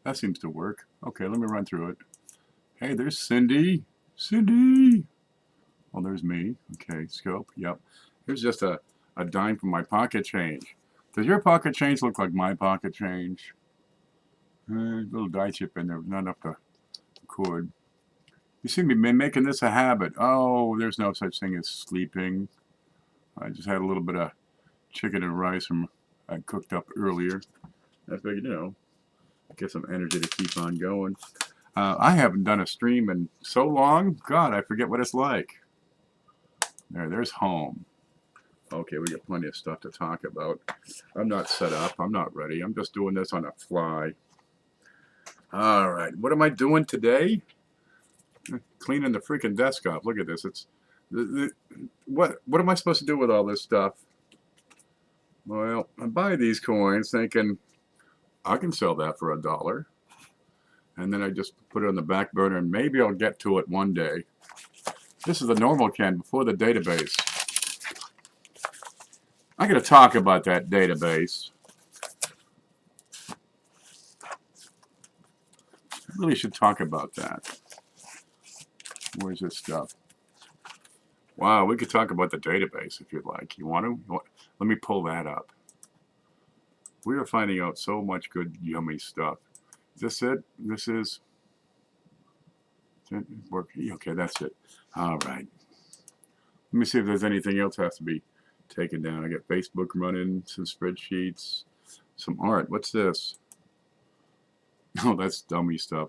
That seems to work. Okay, let me run through it. Hey, there's Cindy. Cindy! Oh, there's me. Okay, scope. Yep. Here's just a dime from my pocket change. Does your pocket change look like my pocket change? Little die chip in there, not enough to record. You see me making this a habit. Oh, there's no such thing as sleeping. I just had a little bit of chicken and rice from I cooked up earlier. I figured, get some energy to keep on going. I haven't done a stream in so long. God, I forget what it's like. There's home. Okay, we got plenty of stuff to talk about. I'm not set up. I'm not ready. I'm just doing this on the fly. All right, what am I doing today? Cleaning the freaking desk off. Look at this. It's what am I supposed to do with all this stuff? Well, I buy these coins thinking I can sell that for $1. And then I just put it on the back burner and maybe I'll get to it one day. This is the normal Ken before the database. I'm going to talk about that database. I really should talk about that. Where's this stuff? Wow, we could talk about the database if you'd like. You want to? Let me pull that up. We are finding out so much good, yummy stuff. Is this it? This is... Okay, that's it. All right. Let me see if there's anything else has to be taken down. I got Facebook running, some spreadsheets, some art. What's this? Oh, that's dummy stuff.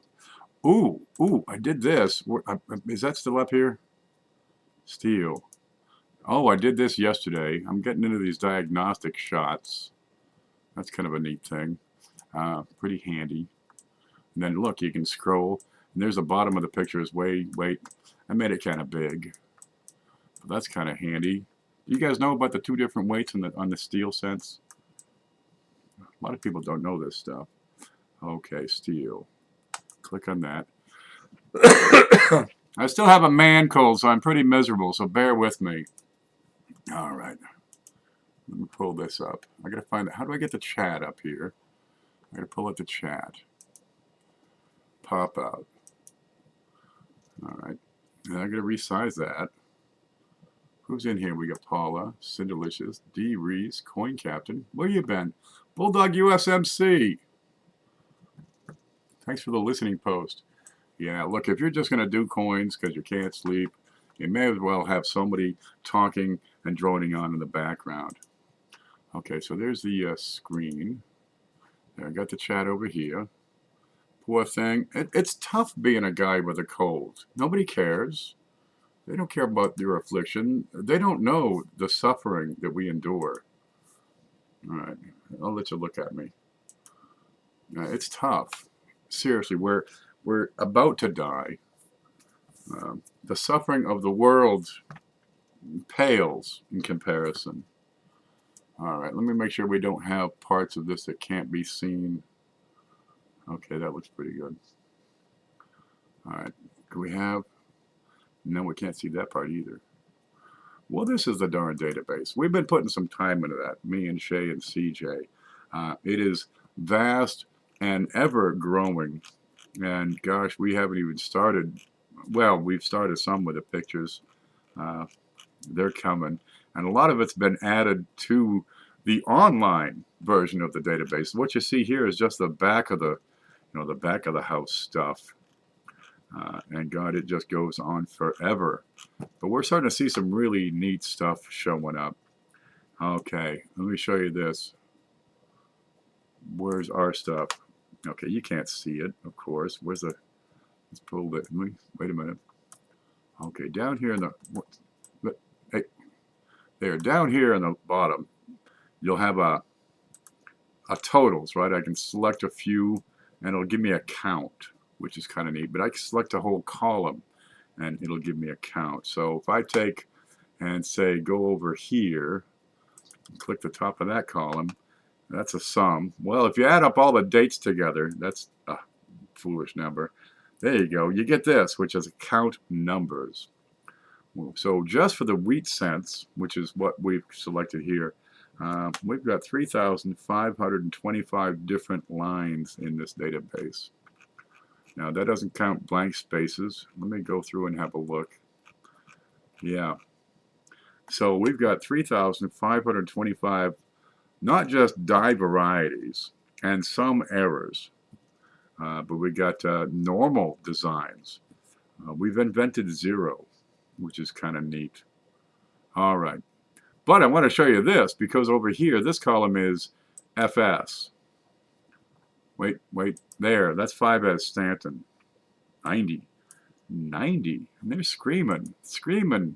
Ooh, I did this. Is that still up here? Steel. Oh, I did this yesterday. I'm getting into these diagnostic shots. That's kind of a neat thing. Pretty handy. And then look, you can scroll. And there's the bottom of the picture is wait. I made it kind of big. But that's kind of handy. You guys know about the two different weights on the steel sense? A lot of people don't know this stuff. Okay, steel. Click on that. I still have a man cold, so I'm pretty miserable, so bear with me. All right. Let me pull this up. I gotta find out. How do I get the chat up here? I gotta pull up the chat. Pop out. All right. And I'm gonna resize that. Who's in here? We got Paula, Cinderlicious, D. Reese, Coin Captain. Where you been? Bulldog USMC. Thanks for the listening post. Yeah, look, if you're just going to do coins because you can't sleep, you may as well have somebody talking and droning on in the background. Okay, so there's the screen. There, I got the chat over here. Poor thing. It's tough being a guy with a cold. Nobody cares. They don't care about your affliction. They don't know the suffering that we endure. All right, I'll let you look at me. It's tough. Seriously, we're about to die. The suffering of the world pales in comparison. All right, let me make sure we don't have parts of this that can't be seen. Okay, that looks pretty good. All right, can we have... No, we can't see that part either. Well, this is the darn database. We've been putting some time into that, me and Shay and CJ. It is vast and ever growing. And gosh, we haven't even started. Well, we've started some with the pictures. They're coming. And a lot of it's been added to the online version of the database. What you see here is just the back of the, the back of the house stuff. And God, it just goes on forever. But we're starting to see some really neat stuff showing up. Okay, let me show you this. Where's our stuff? Okay, you can't see it, of course. Where's the... Let's pull it. Wait a minute. Okay, down here in the... Hey, there, down here in the bottom, you'll have a totals, right? I can select a few, and it'll give me a count, which is kind of neat. But I can select a whole column, and it'll give me a count. So if I take and say go over here, and click the top of that column, that's a sum. Well, if you add up all the dates together, that's a foolish number. There you go. You get this, which is count numbers. So just for the wheat cents, which is what we've selected here, We've got 3,525 different lines in this database. Now that doesn't count blank spaces. Let me go through and have a look. Yeah. So we've got 3,525, not just die varieties and some errors, but we got normal designs. We've invented 0, which is kind of neat. All right. But I want to show you this, because over here, this column is FS. Wait, there. That's 5S Stanton. 90. 90. And they're screaming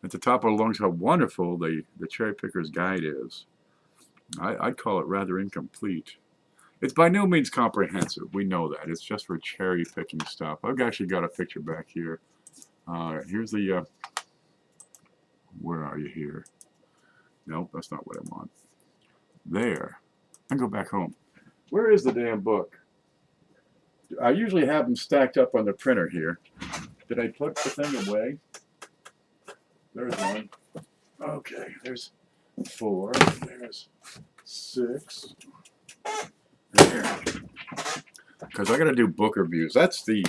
at the top of the lungs how wonderful the cherry picker's guide is. I'd call it rather incomplete. It's by no means comprehensive. We know that. It's just for cherry picking stuff. I've actually got a picture back here. Here's the, where are you here? Nope, that's not what I want. There. I go back home. Where is the damn book? I usually have them stacked up on the printer here. Did I put the thing away? There's one. Okay, there's 4. There's 6. There. Because I got to do book reviews. That's the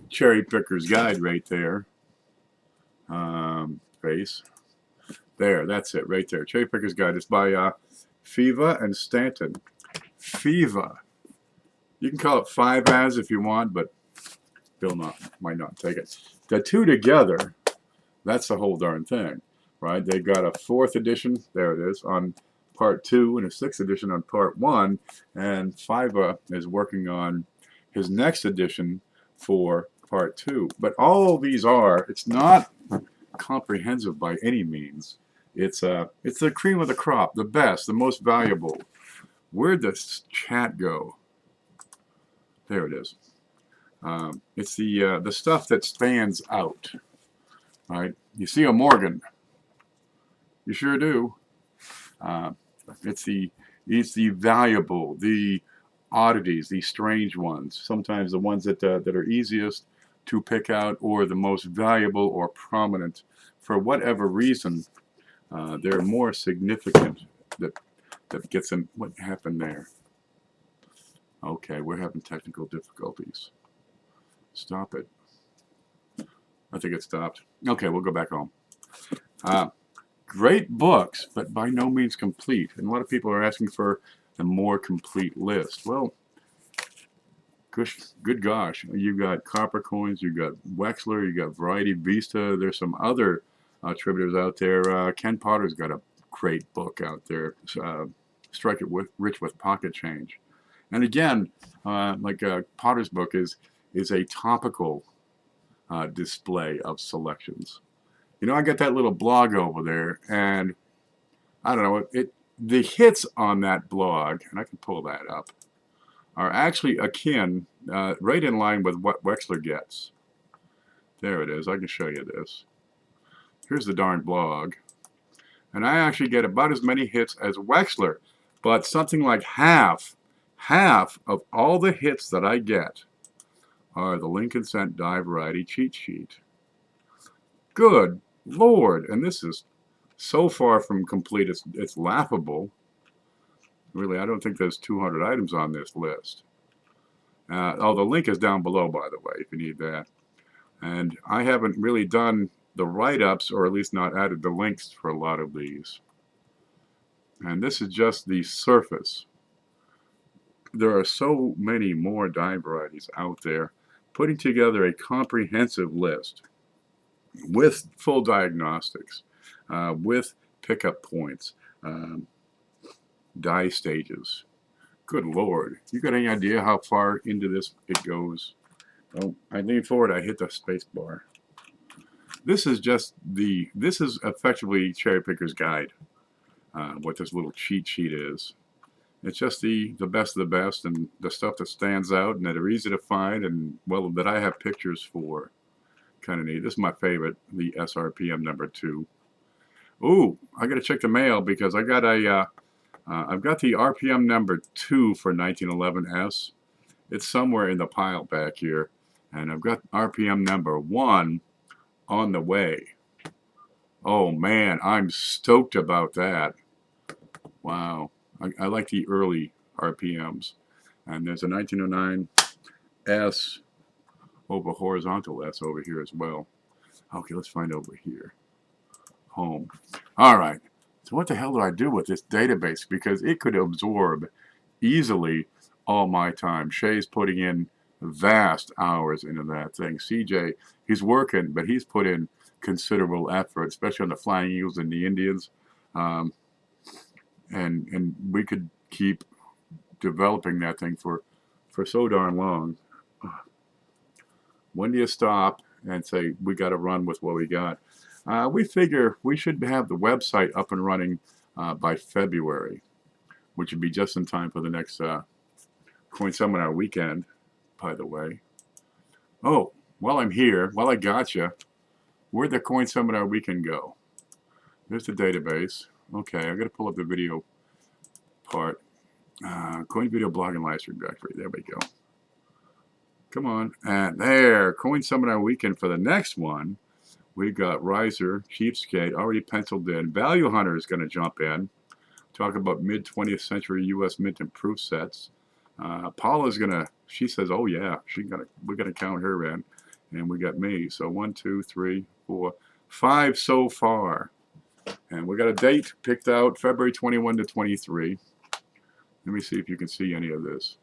cherry picker's guide right there. Face. There, that's it right there. Cherry picker's guide. It's by Fiva and Stanton. Fiva. You can call it 5-as if you want, but Bill might not take it. The two together, that's the whole darn thing, right? They've got a 4th edition, there it is, on part 2 and a 6th edition on part 1, and Fiva is working on his next edition for part 2. But all these it's not comprehensive by any means. It's the cream of the crop, the best, the most valuable. Where'd this chat go? There it is. It's the stuff that stands out, right? You see a Morgan, you sure do. It's the valuable, the oddities, the strange ones. Sometimes the ones that are easiest to pick out, or the most valuable or prominent. For whatever reason, they're more significant. That gets them. What happened there? Okay, we're having technical difficulties. Stop it. I think it stopped. Okay, we'll go back home. Great books, but by no means complete. And a lot of people are asking for a more complete list. Well, good gosh. You've got Copper Coins, you've got Wexler, you've got Variety Vista. There's some other attributors out there. Ken Potter's got a great book out there. Strike It Rich with Pocket Change. And again, like Potter's book is a topical display of selections. You know, I got that little blog over there, and I don't know, the hits on that blog, and I can pull that up, are actually akin, right in line with what Wexler gets. There it is. I can show you this. Here's the darn blog. And I actually get about as many hits as Wexler, but something like half of all the hits that I get are the Lincoln Cent Die Variety cheat sheet. Good Lord, and this is so far from complete, it's laughable. Really, I don't think there's 200 items on this list. The link is down below, by the way, if you need that. And I haven't really done the write-ups, or at least not added the links for a lot of these. And this is just the surface. There are so many more die varieties out there. Putting together a comprehensive list with full diagnostics, with pickup points, die stages. Good Lord. You got any idea how far into this it goes? Oh, I lean forward, I hit the space bar. This is effectively Cherry Picker's Guide, what this little cheat sheet is. It's just the best of the best, and the stuff that stands out and that are easy to find, and, well, that I have pictures for. Kind of neat. This is my favorite, the SRPM number 2. Ooh, I got to check the mail, because I got I've got the RPM number 2 for 1911S. It's somewhere in the pile back here. And I've got RPM number 1 on the way. Oh man, I'm stoked about that. Wow. I like the early RPMs. And there's a 1909 S over horizontal S over here as well. Okay, let's find over here. Home. All right. So what the hell do I do with this database? Because it could absorb easily all my time. Shay's putting in vast hours into that thing. CJ, he's working, but he's put in considerable effort, especially on the Flying Eagles and the Indians. Um, and we could keep developing that thing for so darn long. When do you stop and say, we got to run with what we got? We figure we should have the website up and running by February, which would be just in time for the next Coin Seminar weekend, by the way. Oh, while I'm here, while I got you, where'd the Coin Seminar weekend go? There's the database. Okay, I got to pull up the video part. Coin video blog and live stream directory. There we go. Come on. And there, Coin Seminar weekend for the next one. We've got Riser, Cheapskate, already penciled in. Value Hunter is going to jump in. Talk about mid-20th century U.S. mint and proof sets. Paula's going to, she says, oh yeah, we're going to count her in. And we got me. So 1, 2, 3, 4, 5 so far. And we got a date picked out, February 21 to 23. Let me see if you can see any of this.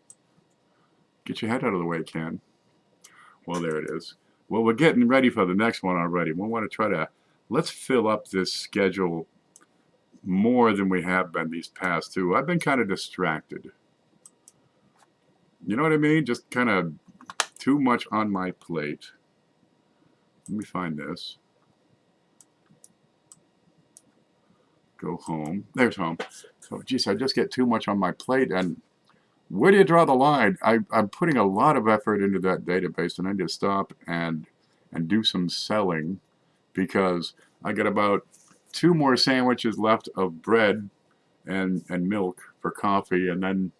Get your head out of the way, Ken. Well, there it is. Well, we're getting ready for the next one already. We want to try to, let's fill up this schedule more than we have been these past two. I've been kind of distracted. You know what I mean? Just kind of too much on my plate. Let me find this. Go home. There's home. So, geez, I just get too much on my plate. And where do you draw the line? I'm putting a lot of effort into that database, and I need to stop and do some selling because I got about 2 more sandwiches left of bread and milk for coffee, and then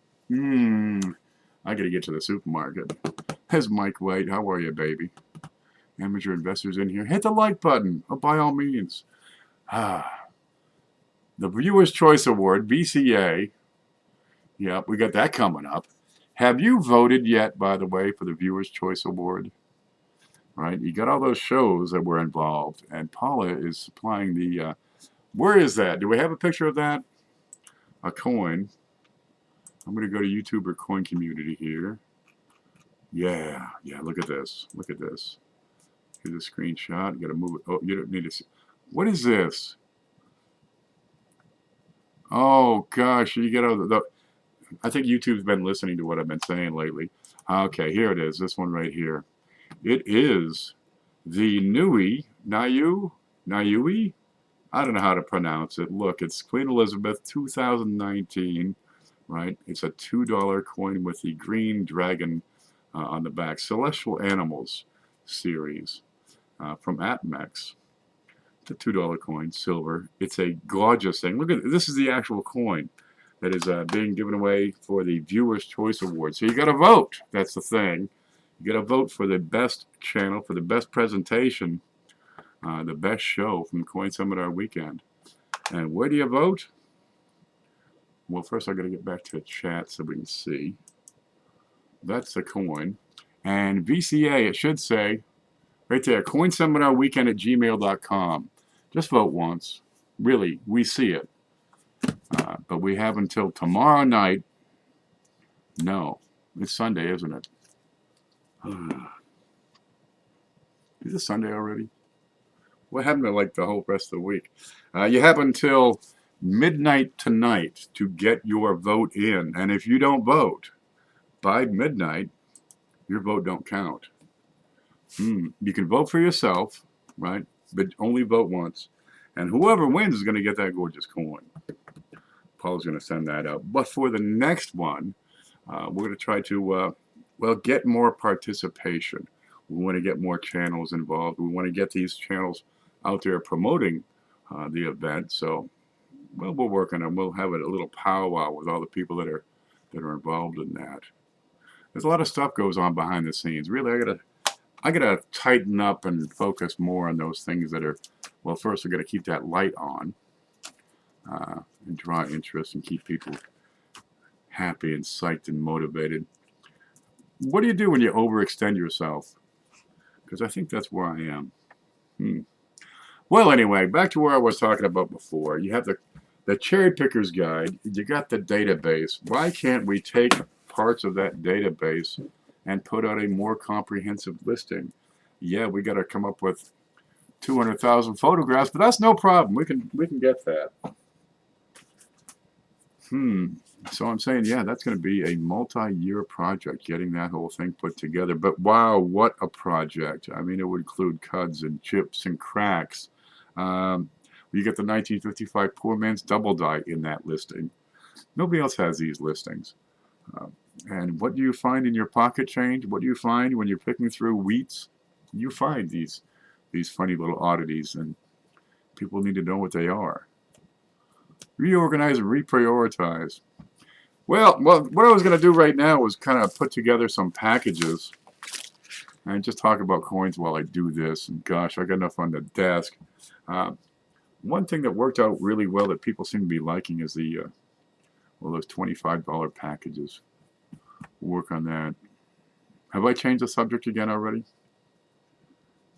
I got to get to the supermarket. There's Mike White. How are you, baby? Amateur investors in here. Hit the like button, by all means. The Viewer's Choice Award, VCA. Yep, we got that coming up. Have you voted yet, by the way, for the Viewer's Choice Award? Right, you got all those shows that were involved, and Paula is supplying the, where is that? Do we have a picture of that? A coin. I'm going to go to YouTuber coin community here. Yeah, look at this. Look at this. Here's a screenshot. You got to move it. Oh, you don't need to see. What is this? Oh, gosh, you get all the I think YouTube's been listening to what I've been saying lately. Okay, here it is. This one right here. It is the Nui. I don't know how to pronounce it. Look, it's Queen Elizabeth 2019, right? It's a $2 coin with the green dragon on the back. Celestial Animals series from Atmex. It's a $2 coin, silver. It's a gorgeous thing. Look at this. Is the actual coin that is being given away for the Viewer's Choice Award. So you got to vote. That's the thing. You got to vote for the best channel, for the best presentation, the best show from Coin Seminar weekend. And where do you vote? Well, first I got to get back to chat so we can see. That's the coin. And VCA, it should say right there, coinseminarweekend@gmail.com. Just vote once. Really, we see it. But we have until tomorrow night. No, it's Sunday, isn't it? Is it Sunday already? What happened to like the whole rest of the week? You have until midnight tonight to get your vote in. And if you don't vote by midnight, your vote don't count. You can vote for yourself, right? But only vote once. And whoever wins is going to get that gorgeous coin. Paul's going to send that out. But for the next one, we're going to try to, well, get more participation. We want to get more channels involved. We want to get these channels out there promoting the event. So, well, we're working on. We'll have a little powwow with all the people that are involved in that. There's a lot of stuff goes on behind the scenes. Really, I gotta tighten up and focus more on those things that are. Well, first, I got to keep that light on. and draw interest and keep people happy and psyched and motivated. What do you do when you overextend yourself? Because I think that's where I am. Well, anyway, back to where I was talking about before. You have the cherry picker's guide. You got the database. Why can't we take parts of that database and put out a more comprehensive listing? Yeah, we got to come up with 200,000 photographs, but that's no problem. We can get that. So I'm saying, yeah, that's going to be a multi-year project, getting that whole thing put together. But wow, what a project. I mean, it would include cuds and chips and cracks. You get the 1955 Poor Man's Double Die in that listing. Nobody else has these listings. And what do you find in your pocket change? What do you find when you're picking through wheats? You find these funny little oddities, and people need to know what they are. Reorganize and reprioritize. Well, what I was going to do right now was kind of put together some packages and just talk about coins while I do this. And gosh, I got enough on the desk. One thing that worked out really well that people seem to be liking is those $25 packages. We'll work on that. Have I changed the subject again already?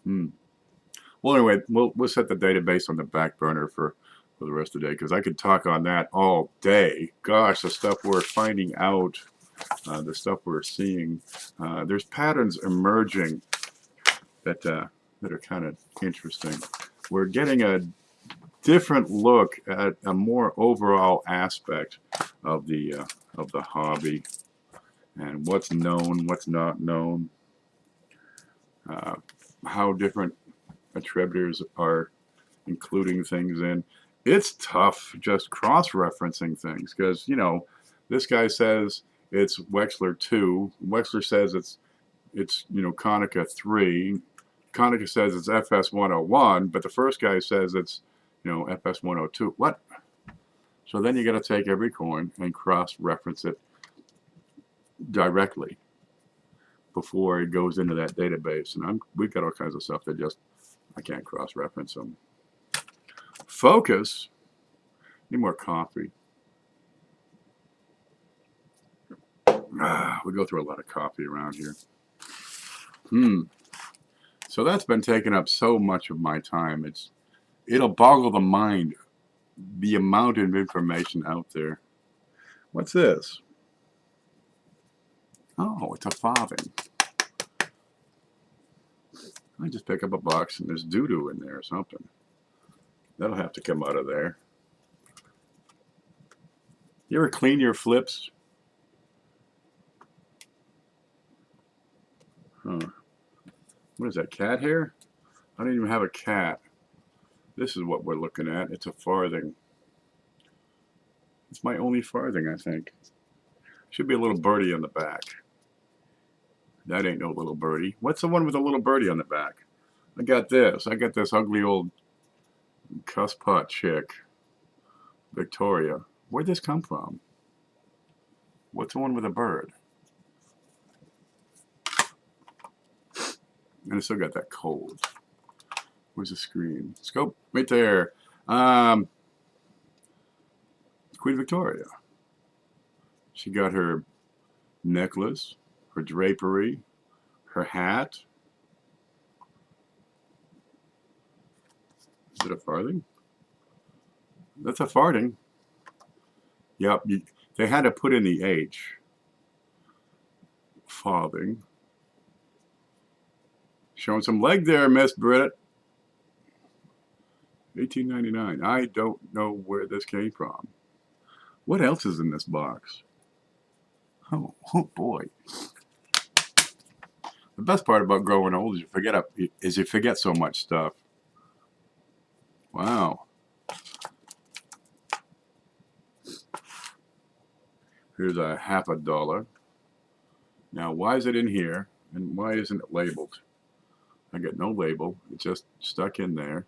Well, anyway, we'll set the database on the back burner for the rest of the day, because I could talk on that all day. Gosh, the stuff we're finding out, the stuff we're seeing, there's patterns emerging that are kind of interesting. We're getting a different look at a more overall aspect of the hobby, and what's known, what's not known, how different attributors are including things in. It's tough just cross-referencing things, because, you know, this guy says it's Wechsler 2. Wechsler says it's you know, Konica 3. Konica says it's FS 101, but the first guy says it's, you know, FS 102. What? So then you got to take every coin and cross-reference it directly before it goes into that database. And we've got all kinds of stuff that just I can't cross-reference them. Focus. Need more coffee. We go through a lot of coffee around here. So that's been taking up so much of my time. It'll boggle the mind, the amount of information out there. What's this? Oh, it's a farthing. I just pick up a box and there's doo-doo in there or something. That'll have to come out of there. You ever clean your flips? What is that, cat hair? I don't even have a cat. This is what we're looking at. It's a farthing. It's my only farthing, I think. Should be a little birdie on the back. That ain't no little birdie. What's the one with a little birdie on the back? I got this. I got this ugly old cusspot chick, Victoria. Where'd this come from? What's the one with a bird? And I still got that cold. Where's the screen? Scope, right there. Queen Victoria. She got her necklace, her drapery, her hat. Is it a farthing? That's a farthing. Yep, they had to put in the H. Farthing. Showing some leg there, Miss Britt. $18.99. I don't know where this came from. What else is in this box? Oh boy. The best part about growing old is you forget so much stuff. Wow. Here's a $50. Now, why is it in here, and why isn't it labeled? I got no label. It's just stuck in there.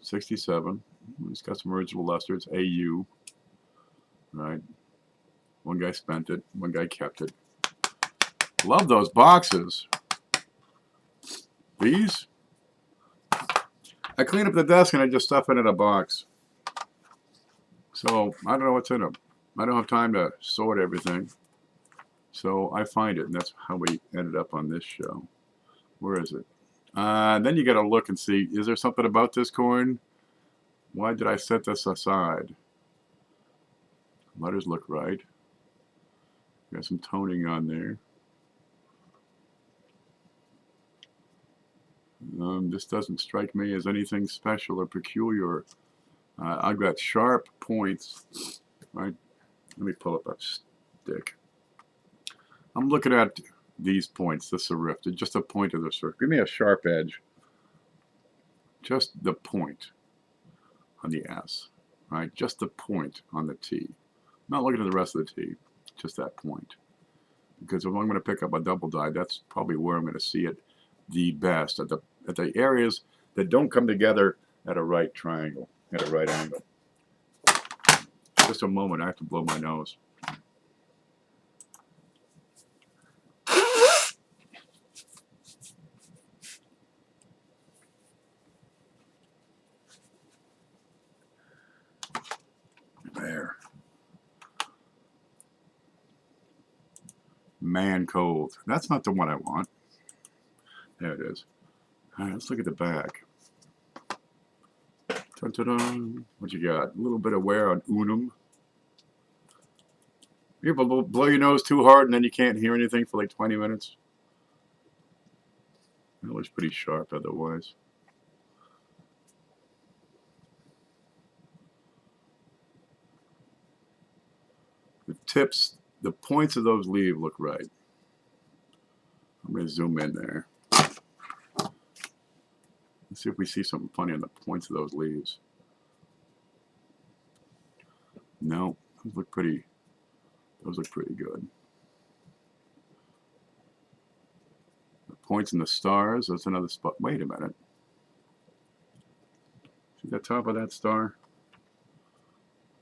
67. It's got some original luster. It's AU. Right. One guy spent it. One guy kept it. Love those boxes. These. I clean up the desk and I just stuff it in a box. So I don't know what's in them. I don't have time to sort everything. So I find it, and that's how we ended up on this show. Where is it? Then you got to look and see, is there something about this coin? Why did I set this aside? Letters look right. Got some toning on there. This doesn't strike me as anything special or peculiar. I've got sharp points, right? Let me pull up a stick. I'm looking at these points, the serif, just a point of the serif. Give me a sharp edge. Just the point on the S, right? Just the point on the T. I'm not looking at the rest of the T, just that point. Because if I'm going to pick up a double die, that's probably where I'm going to see it the best, at the areas that don't come together at a right triangle, at a right angle. Just a moment, I have to blow my nose. There. Man cold. That's not the one I want. There it is. All right, let's look at the back. Dun-dun-dun. What you got? A little bit of wear on unum. You ever blow your nose too hard and then you can't hear anything for like 20 minutes? That looks pretty sharp otherwise. The tips, the points of those leaves look right. I'm going to zoom in there. Let's see if we see something funny on the points of those leaves. No, those look pretty good. The points in the stars, that's another spot. Wait a minute. See the top of that star?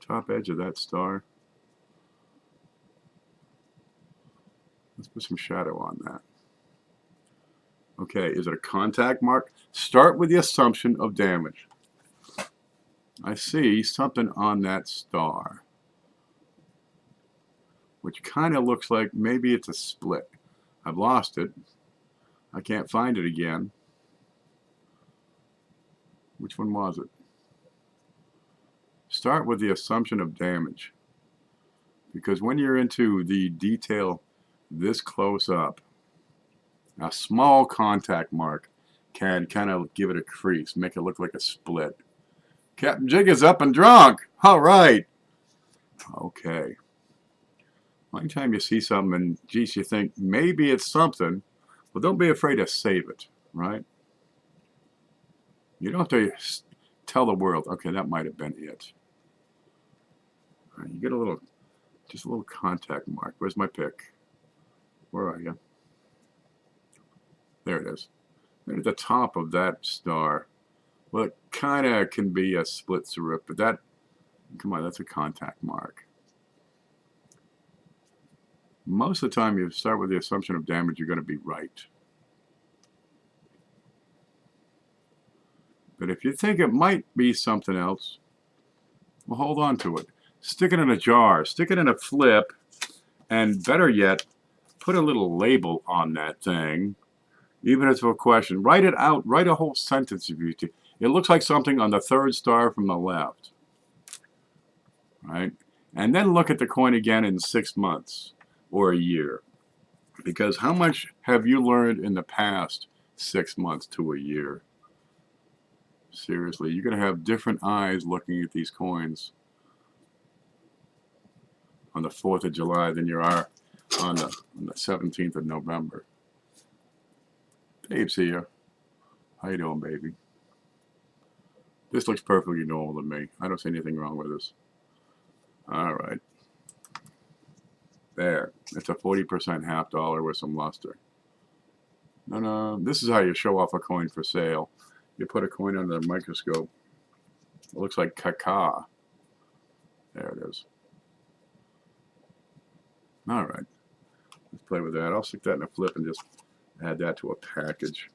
Top edge of that star. Let's put some shadow on that. Okay, is it a contact mark? Start with the assumption of damage. I see something on that star, which kind of looks like maybe it's a split. I've lost it. I can't find it again. Which one was it? Start with the assumption of damage, because when you're into the detail this close up, a small contact mark can kind of give it a crease, make it look like a split. Captain Jig is up and drunk. All right. Okay. Anytime you see something and, geez, you think maybe it's something, well, don't be afraid to save it, right? You don't have to tell the world, okay, that might have been it. All right, you get a little, just a little contact mark. Where's my pick? Where are you? There it is. Right at the top of that star. Well, it kind of can be a split serif, but that, come on, that's a contact mark. Most of the time you start with the assumption of damage, you're going to be right. But if you think it might be something else, well, hold on to it. Stick it in a jar, stick it in a flip, and better yet, put a little label on that thing, even if it's a question. Write it out, write a whole sentence if you do. It looks like something on the third star from the left, right? And then look at the coin again in 6 months or a year. Because how much have you learned in the past 6 months to a year? Seriously, you're going to have different eyes looking at these coins on the 4th of July than you are on the 17th of November. Dave's here. How you doing, baby? This looks perfectly normal to me. I don't see anything wrong with this. All right. There. It's a 40% half dollar with some luster. No, this is how you show off a coin for sale. You put a coin under the microscope. It looks like caca. There it is. All right. Let's play with that. I'll stick that in a flip and just add that to a package.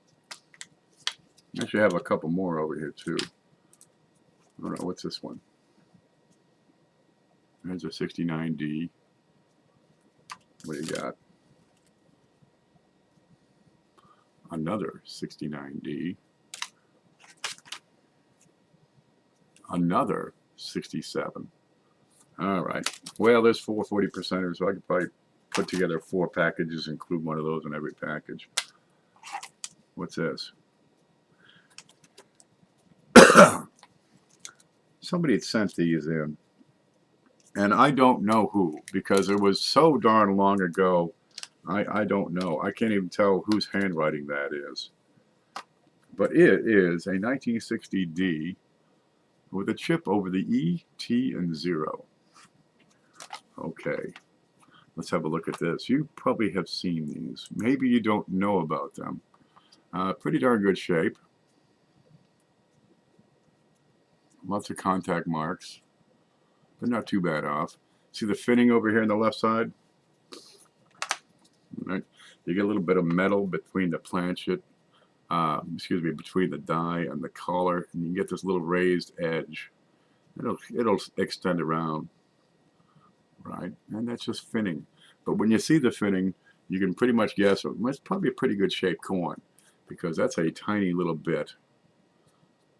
I actually have a couple more over here too. I don't know, what's this one? There's a 69D. What do you got? Another 69D. Another 67. All right. Well, there's 4 40%ers, so I could probably put together 4 packages, include one of those in every package. What's this? Somebody had sent these in, and I don't know who, because it was so darn long ago. I don't know. I can't even tell whose handwriting that is. But it is a 1960D with a chip over the E, T, and 0. Okay, let's have a look at this. You probably have seen these. Maybe you don't know about them. Pretty darn good shape. Lots of contact marks, but not too bad off. See the fitting over here on the left side? Right. You get a little bit of metal between the planchet, between the die and the collar, and you get this little raised edge. It'll extend around, right? And that's just finning. But when you see the finning, you can pretty much guess it's probably a pretty good shaped coin, because that's a tiny little bit.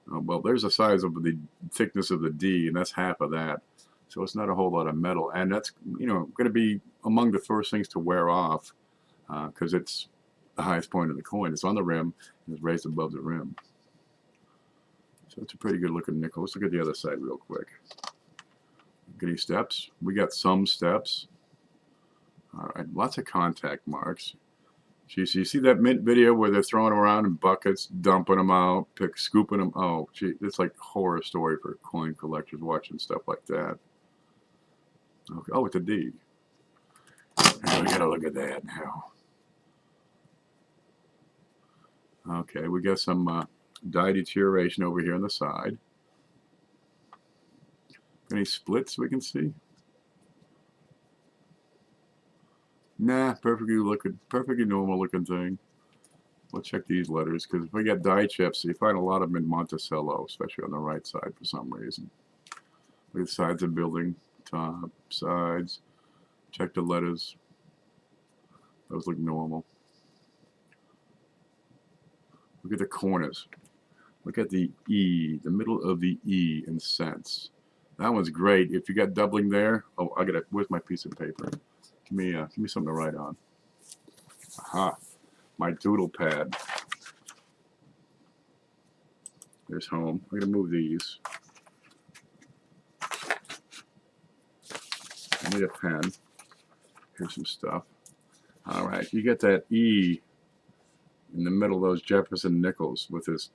Well, there's the size of the thickness of the D, and that's half of that. So it's not a whole lot of metal, and that's going to be among the first things to wear off, because it's the highest point of the coin. It's on the rim and it's raised above the rim. So it's a pretty good looking nickel. Let's look at the other side real quick. Any steps? We got some steps. All right, lots of contact marks. You see that mint video where they're throwing them around in buckets, dumping them out, scooping them? Oh, gee, it's like a horror story for coin collectors watching stuff like that. Okay. Oh, it's a D. Now we gotta look at that now. Okay, we got some die deterioration over here on the side. Any splits we can see? Nah, perfectly normal looking thing. We'll check these letters, because if we get die chips, you find a lot of them in Monticello, especially on the right side for some reason. Look at the sides of the building, top, sides. Check the letters. Those look normal. Look at the corners. Look at the E, the middle of the E in cents. That one's great. If you got doubling there, oh, I got it. Where's my piece of paper? Give me something to write on. Aha, my doodle pad. There's home. I'm gonna move these. I need a pen. Here's some stuff. All right, you get that E in the middle of those Jefferson nickels with this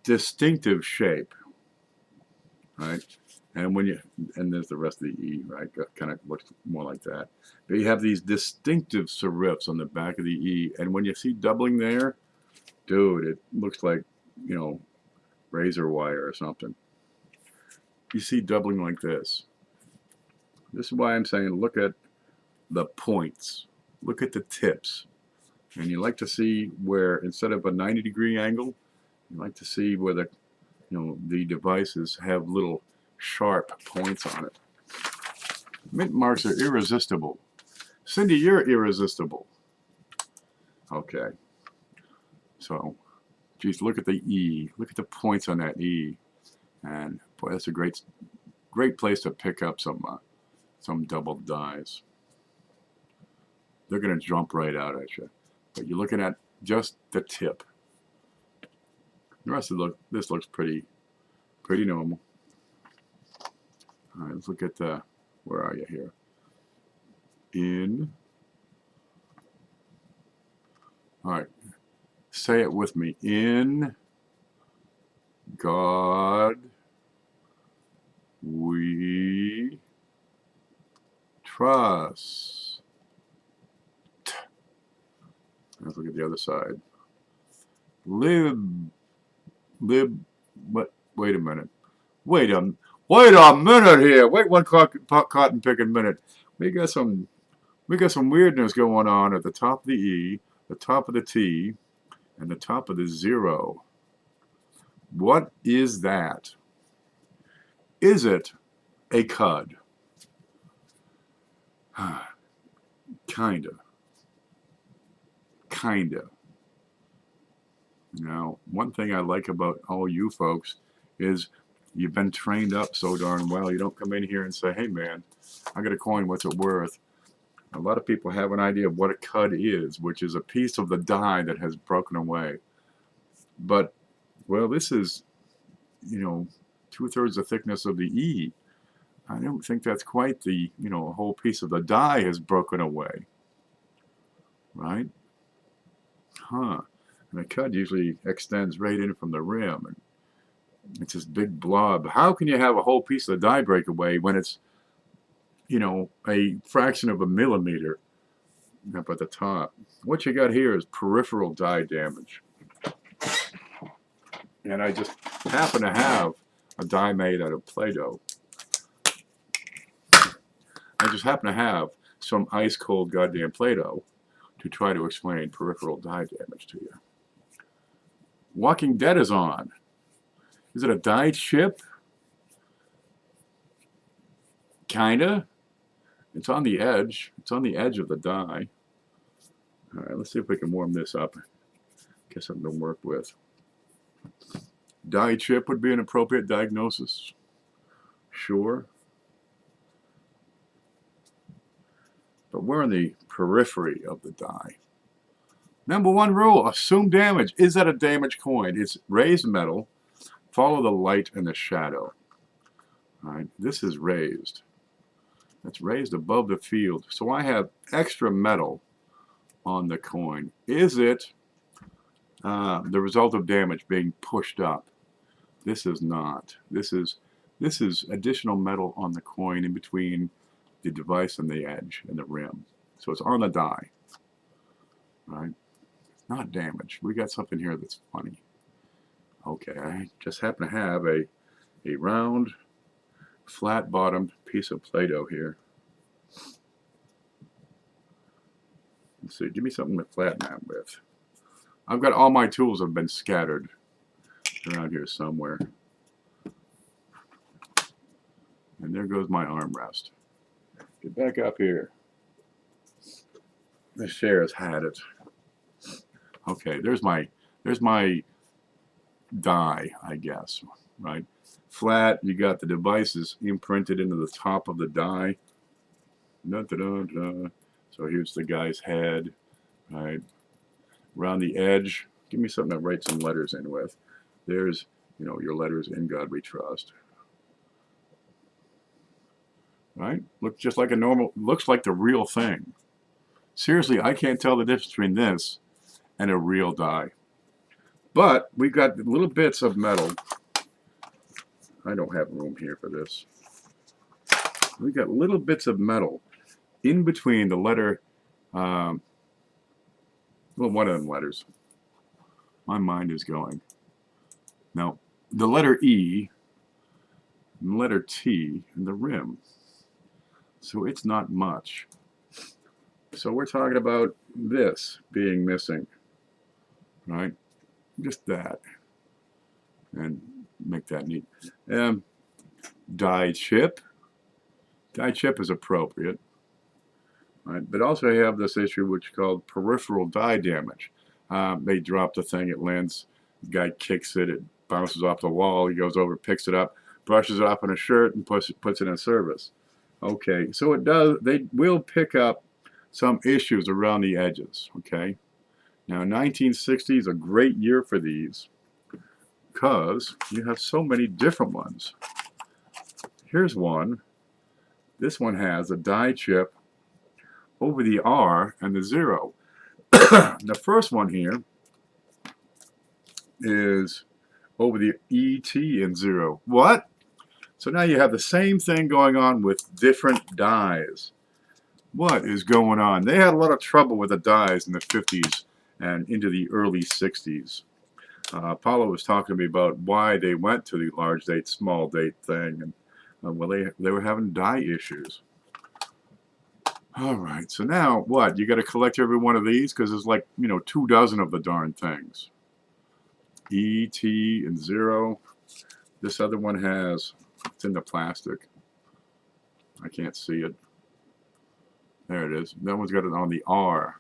distinctive shape, right? And there's the rest of the E, right? Kind of looks more like that. But you have these distinctive serifs on the back of the E, and when you see doubling there, dude, it looks like, razor wire or something. You see doubling like this. This is why I'm saying look at the points. Look at the tips. And you like to see where, instead of a 90-degree angle, you like to see where the devices have little sharp points on it. Mint marks are irresistible. Cindy, you're irresistible. Okay. So, geez, look at the E. Look at the points on that E. And boy, that's a great place to pick up some double dies. They're going to jump right out at you. But you're looking at just the tip. The rest of this looks pretty normal. All right, let's look at where are you here? All right, say it with me. In God we trust. Let's look at the other side. Wait a minute. Wait a minute here. Wait one cotton picking minute. We got some weirdness going on at the top of the E, the top of the T, and the top of the 0. What is that? Is it a cud? Kinda. Kinda. Now, one thing I like about all you folks is you've been trained up so darn well. You don't come in here and say, hey man, I got a coin, what's it worth? A lot of people have an idea of what a cud is, which is a piece of the die that has broken away. But, well, this is, you know, 2/3 the thickness of the E. I don't think that's quite the, you know, a whole piece of the die has broken away. Right? Huh. And a cud usually extends right in from the rim. And it's this big blob. How can you have a whole piece of the die break away when it's, you know, a fraction of a millimeter up at the top? What you got here is peripheral die damage. And I just happen to have a die made out of Play-Doh. I just happen to have some ice cold goddamn Play-Doh to try to explain peripheral die damage to you. Walking Dead is on. Is it a die chip? Kinda. It's on the edge. It's on the edge of the die. All right, let's see if we can warm this up. Get something to work with. Die chip would be an appropriate diagnosis. Sure. But we're in the periphery of the die. Number one rule, assume damage. Is that a damaged coin? It's raised metal. Follow the light and the shadow. All right, this is raised. It's raised above the field. So I have extra metal on the coin. Is it the result of damage being pushed up? This is not. This is additional metal on the coin in between the device and the edge and the rim. So it's on the die. Right? It's not damaged. We got something here that's funny. Okay, I just happen to have a round, flat-bottomed piece of Play-Doh here. Let's see, give me something to flatten that with. I've got all my tools have been scattered around here somewhere. And there goes my armrest. Get back up here. This chair has had it. Okay, there's my die, I guess, right? Flat, you got the devices imprinted into the top of the die. Dun, dun, dun, dun. So here's the guy's head, right? Around the edge, give me something to write some letters in with. There's, you know, your letters, "In God We Trust." Right? Looks just like a normal, looks like the real thing. Seriously, I can't tell the difference between this and a real die. But we've got little bits of metal. I don't have room here for this. We've got little bits of metal in between the letter, well, one of them letters. My mind is going. Now, the letter E, and the letter T, and the rim. So it's not much. So we're talking about this being missing, right? Just that. And make that neat. Die chip. Die chip is appropriate. Right? But also you have this issue which is called peripheral die damage. They drop the thing, it lands, the guy kicks it, it bounces off the wall, he goes over, picks it up, brushes it off on a shirt, and puts it in service. Okay, so it does, they will pick up some issues around the edges, okay? Now 1960 is a great year for these because you have so many different ones. Here's one. This one has a die chip over the R and the 0. The first one here is over the ET and 0. What? So now you have the same thing going on with different dies. What is going on? They had a lot of trouble with the dies in the 50s and into the early 60s. Paula was talking to me about why they went to the large date, small date thing. And well, they were having die issues. All right, so now what? You got to collect every one of these because there's like, you know, 24 of the darn things. E, T, and 0. This other one has, it's in the plastic. I can't see it. There it is. That one's got it on the R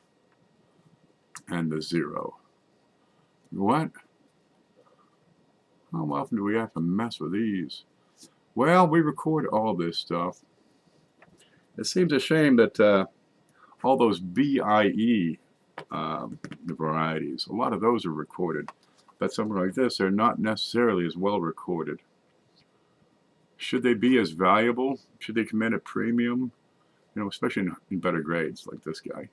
and the 0. What? How often do we have to mess with these? Well, we record all this stuff. It seems a shame that all those VIE the varieties, a lot of those are recorded. But something like this, they're not necessarily as well recorded. Should they be as valuable? Should they command a premium? You know, especially in better grades like this guy.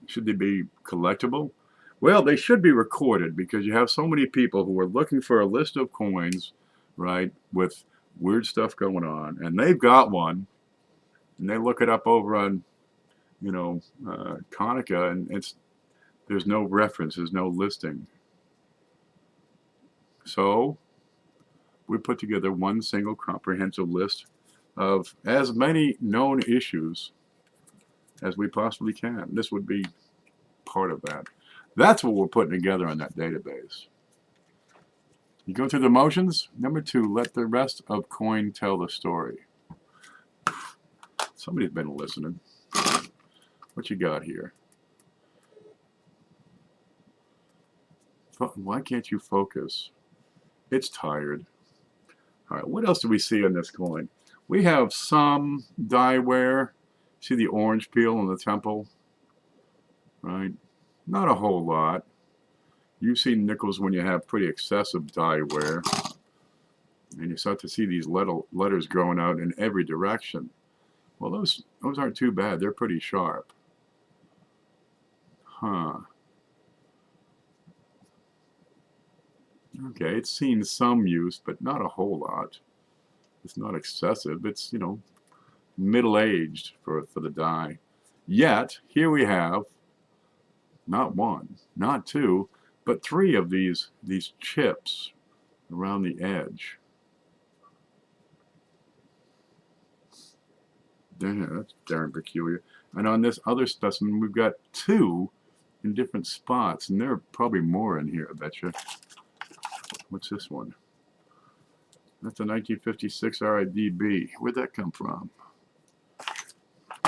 Should they be collectible? Well, they should be recorded because you have so many people who are looking for a list of coins, right, with weird stuff going on, and they've got one, and they look it up over on, you know, Konica, and there's no reference, there's no listing. So we put together one single comprehensive list of as many known issues as we possibly can. This would be part of that. That's what we're putting together on that database. You go through the motions. Number 2, let the rest of coin tell the story. Somebody's been listening. What you got here? Why can't you focus? It's tired. All right, what else do we see on this coin? We have some die wear. See the orange peel on the temple? Right? Not a whole lot. You see nickels when you have pretty excessive die wear. And you start to see these letters growing out in every direction. Well, those aren't too bad. They're pretty sharp. Huh. Okay, it's seen some use, but not a whole lot. It's not excessive. It's, you know, middle-aged for the die. Yet, here we have not 1, not 2, but 3 of these chips around the edge. That's darn peculiar. And on this other specimen, we've got 2 in different spots, and there are probably more in here, I bet you. What's this one? That's a 1956 RIDB. Where'd that come from?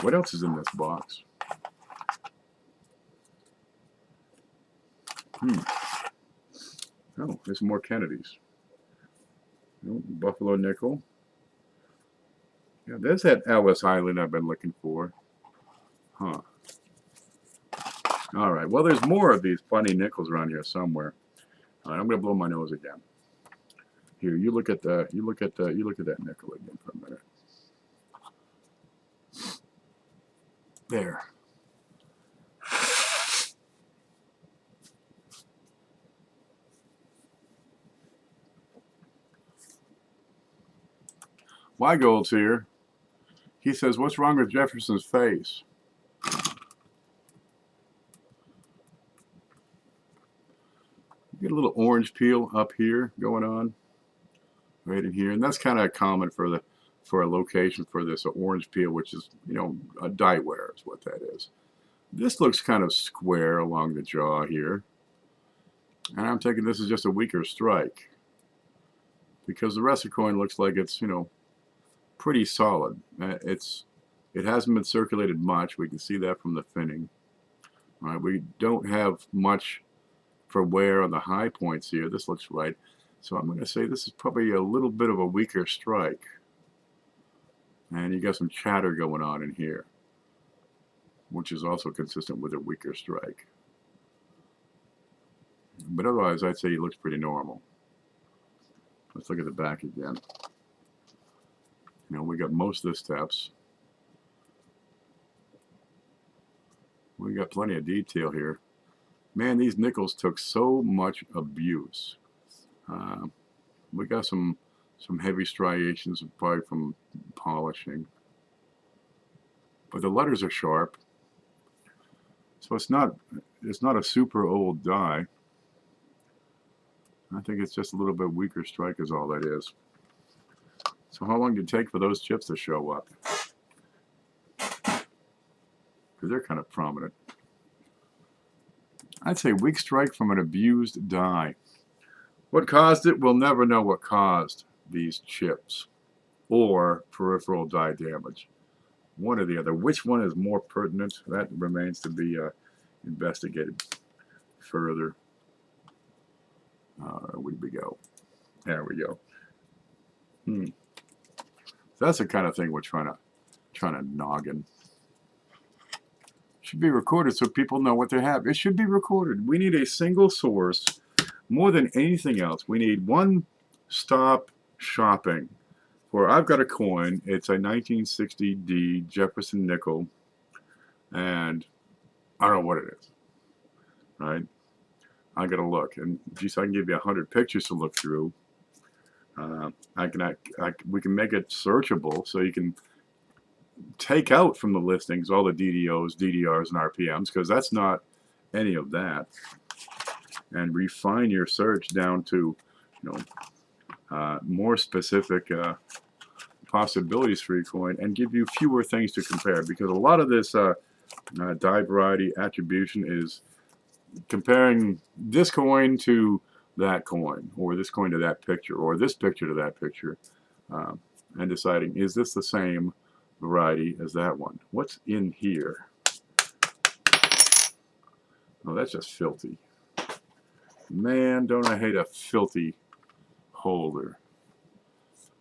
What else is in this box? Oh, there's more Kennedys. Oh, Buffalo nickel. Yeah, there's that Ellis Island I've been looking for. Huh. All right. Well, there's more of these funny nickels around here somewhere. All right, I'm going to blow my nose again. Here, you look at that nickel again for a minute. There. Weigold's here. He says, "What's wrong with Jefferson's face?" Get a little orange peel up here going on, right in here, and that's kind of common for a location for this orange peel, which is, you know, a die wear is what that is. This looks kind of square along the jaw here, and I'm thinking this is just a weaker strike because the rest of the coin looks like it's, you know, pretty solid. It hasn't been circulated much. We can see that from the thinning. All right, we don't have much for wear on the high points here. This looks right. So I'm going to say this is probably a little bit of a weaker strike. And you got some chatter going on in here, which is also consistent with a weaker strike. But otherwise, I'd say he looks pretty normal. Let's look at the back again. You know, we got most of the steps. We got plenty of detail here. Man, these nickels took so much abuse. We got some heavy striations, probably from polishing. But the letters are sharp. So it's not a super old die. I think it's just a little bit weaker strike is all that is. So how long did it take for those chips to show up? Because they're kind of prominent. I'd say weak strike from an abused die. What caused it? We'll never know what caused these chips. or peripheral dye damage. One or the other. Which one is more pertinent? That remains to be investigated further. Where did we go? There we go. So that's the kind of thing we're trying to noggin. Should be recorded so people know what they have. It should be recorded. We need a single source more than anything else. We need one-stop shopping. Where I've got a coin, it's a 1960D Jefferson nickel, and I don't know what it is, right? I gotta look, and geez, I can give you 100 pictures to look through. We can make it searchable, so you can take out from the listings all the DDOs, DDRs, and RPMs, because that's not any of that, and refine your search down to, more specific possibilities for your coin, and give you fewer things to compare, because a lot of this dye variety attribution is comparing this coin to that coin, or this coin to that picture, or this picture to that picture, and deciding, is this the same variety as that one? What's in here? Oh, that's just filthy. Man, don't I hate a filthy holder.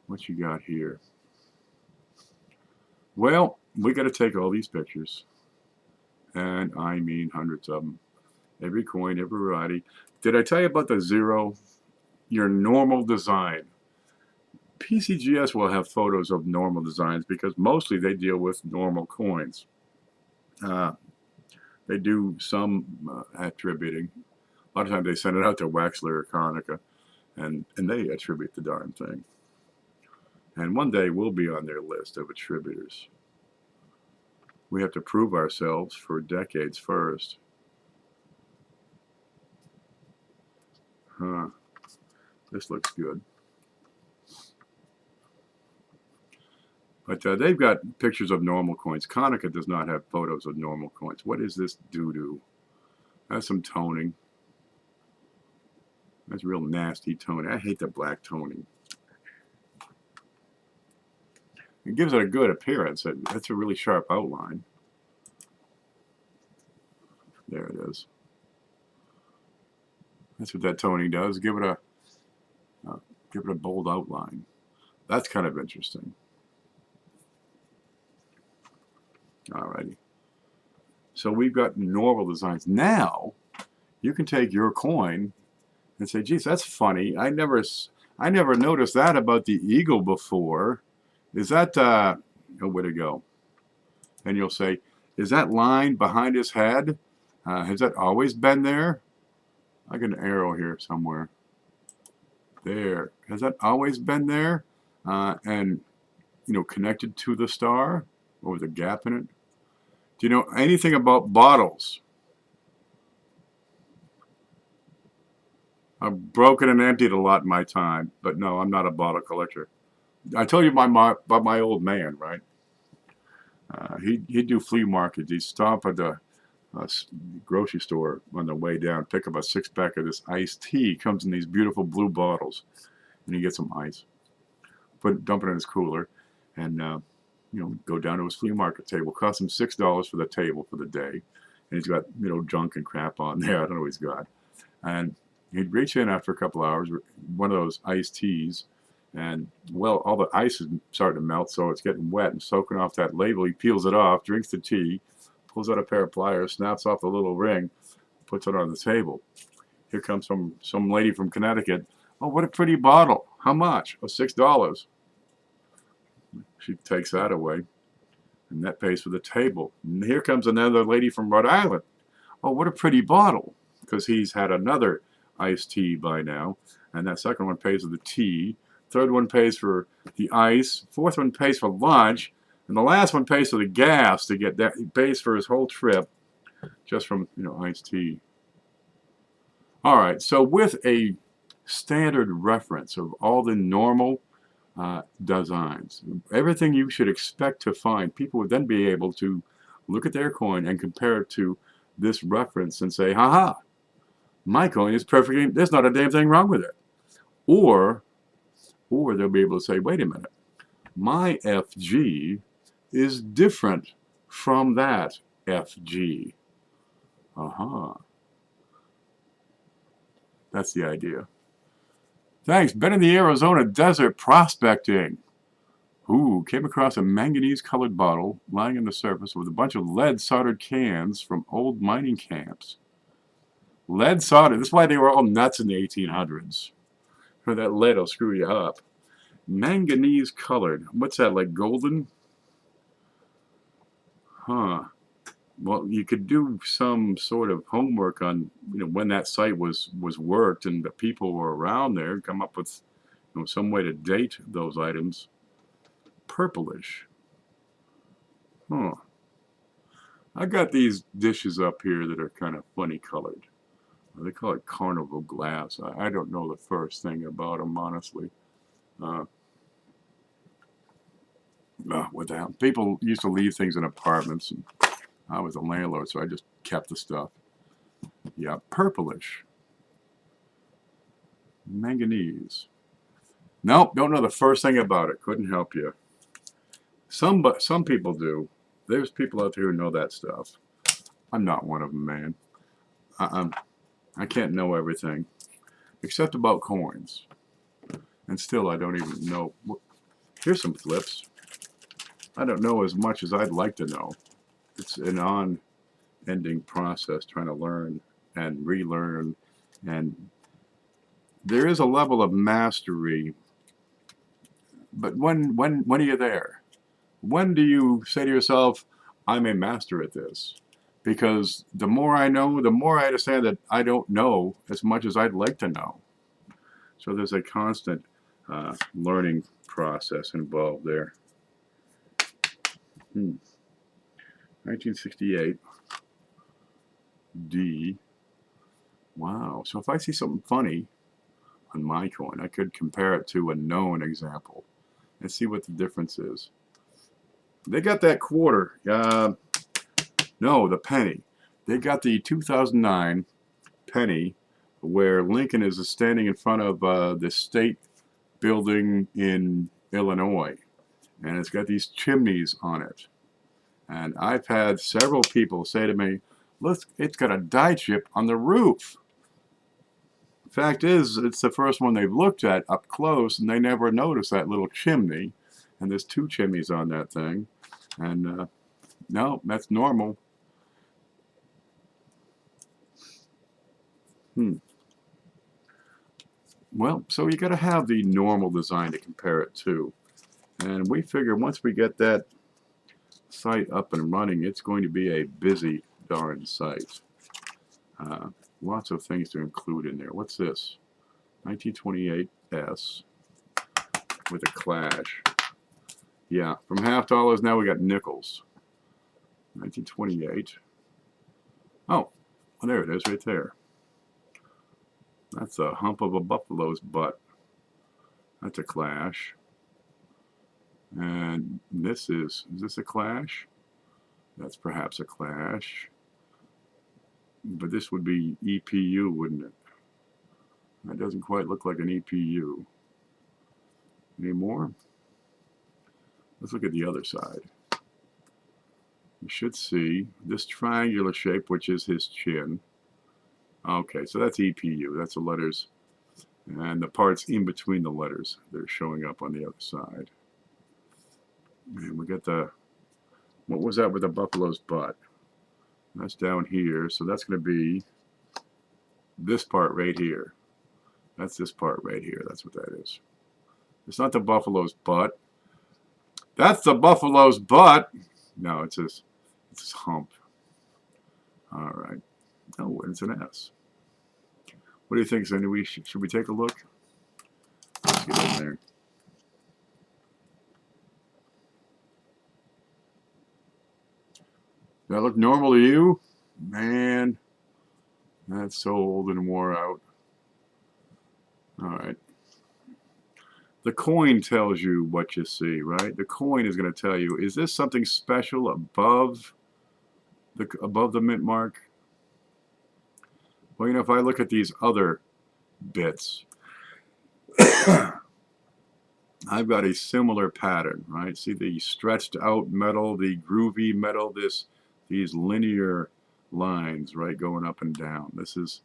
What you got here? Well, we got to take all these pictures, and I mean hundreds of them. Every coin, every variety. Did I tell you about the zero? Your normal design. PCGS will have photos of normal designs because mostly they deal with normal coins. They do some attributing. A lot of times they send it out to Wexler or Konica, and they attribute the darn thing. And one day we'll be on their list of attributors. We have to prove ourselves for decades first. This looks good. But they've got pictures of normal coins. Konica does not have photos of normal coins. What is this doo-doo? That's some toning. That's real nasty toning. I hate the black toning. It gives it a good appearance. That's a really sharp outline. There it is. That's what that toning does. Give it a bold outline. That's kind of interesting. Alrighty. So we've got normal designs. Now you can take your coin and say, geez, that's funny. I never noticed that about the eagle before. Is that where'd it go? And you'll say, is that line behind his head? Has that always been there? I got an arrow here somewhere. There. Has that always been there? And connected to the star, or with a gap in it? Do you know anything about bottles? I've broken and emptied a lot in my time, but no, I'm not a bottle collector. I told you about my old man, right? He'd do flea markets. He'd stop at the grocery store on the way down, pick up a 6-pack of this iced tea. Comes in these beautiful blue bottles, and he gets some ice. Dump it in his cooler, and go down to his flea market table. Cost him $6 for the table for the day, and he's got junk and crap on there. I don't know what he's got, and he'd reach in after a couple hours, one of those iced teas, and well, all the ice is starting to melt, so it's getting wet and soaking off that label. He peels it off, drinks the tea, pulls out a pair of pliers, snaps off the little ring, puts it on the table. Here comes some lady from Connecticut. Oh, what a pretty bottle. How much? Oh, $6. She takes that away, and that pays for the table. And here comes another lady from Rhode Island. Oh, what a pretty bottle, because he's had another iced tea by now, and that second one pays for the tea. Third one pays for the ice. Fourth one pays for lunch. And the last one pays for the gas to get that. He pays for his whole trip just from, iced tea. All right, so with a standard reference of all the normal designs, everything you should expect to find, people would then be able to look at their coin and compare it to this reference and say, haha, my coin is perfectly, there's not a damn thing wrong with it. Or they'll be able to say, wait a minute, My FG is different from that FG. That's the idea. Thanks. Been in the Arizona desert prospecting. Ooh, came across a manganese-colored bottle lying on the surface with a bunch of lead-soldered cans from old mining camps. Lead soldered. That's why they were all nuts in the 1800s. Or that lead will screw you up. Manganese-colored. What's that, like golden? Huh. Well, you could do some sort of homework on, when that site was worked and the people were around there, and come up with, some way to date those items. Purplish. Huh. I got these dishes up here that are kind of funny colored. They call it carnival glass. I don't know the first thing about them, honestly. With that, people used to leave things in apartments, and I was a landlord, so I just kept the stuff. Yeah, purplish. Manganese. Nope, don't know the first thing about it. Couldn't help you. Some people do. There's people out there who know that stuff. I'm not one of them, man. I can't know everything, except about coins. And still, I don't even know. Here's some flips. I don't know as much as I'd like to know. It's an on-ending process trying to learn and relearn. And there is a level of mastery. But when are you there? When do you say to yourself, I'm a master at this? Because the more I know, the more I understand that I don't know as much as I'd like to know. So there's a constant learning process involved there. 1968. D. Wow. So if I see something funny on my coin, I could compare it to a known example and see what the difference is. They got that quarter. No, the penny. They got the 2009 penny where Lincoln is standing in front of the state building in Illinois. And it's got these chimneys on it. And I've had several people say to me, look, it's got a dye chip on the roof. Fact is, it's the first one they've looked at up close, and they never noticed that little chimney. And there's two chimneys on that thing. And no, that's normal. Well, so you got to have the normal design to compare it to. And we figure once we get that site up and running, it's going to be a busy darn site. Lots of things to include in there. What's this? 1928 with a clash. Yeah, from half dollars now we got nickels. 1928. Oh, well, there it is right there. That's a hump of a buffalo's butt. That's a clash. And this is this a clash? That's perhaps a clash. But this would be EPU, wouldn't it? That doesn't quite look like an EPU. Any more? Let's look at the other side. You should see this triangular shape, which is his chin. Okay, so that's EPU. That's the letters and the parts in between the letters that are showing up on the other side. And we got the, what was that with the buffalo's butt? That's down here, so that's going to be this part right here. That's this part right here. That's what that is. It's not the buffalo's butt. That's the buffalo's butt. No, it's this hump. All right. Oh, it's an S. What do you think, Cindy? Should we take a look? Let's get in there. Does that look normal to you? Man, that's so old and wore out. All right. The coin tells you what you see, right? The coin is going to tell you, is this something special above the mint mark? Well, if I look at these other bits, I've got a similar pattern, right? See the stretched out metal, the groovy metal, these linear lines, right, going up and down. This is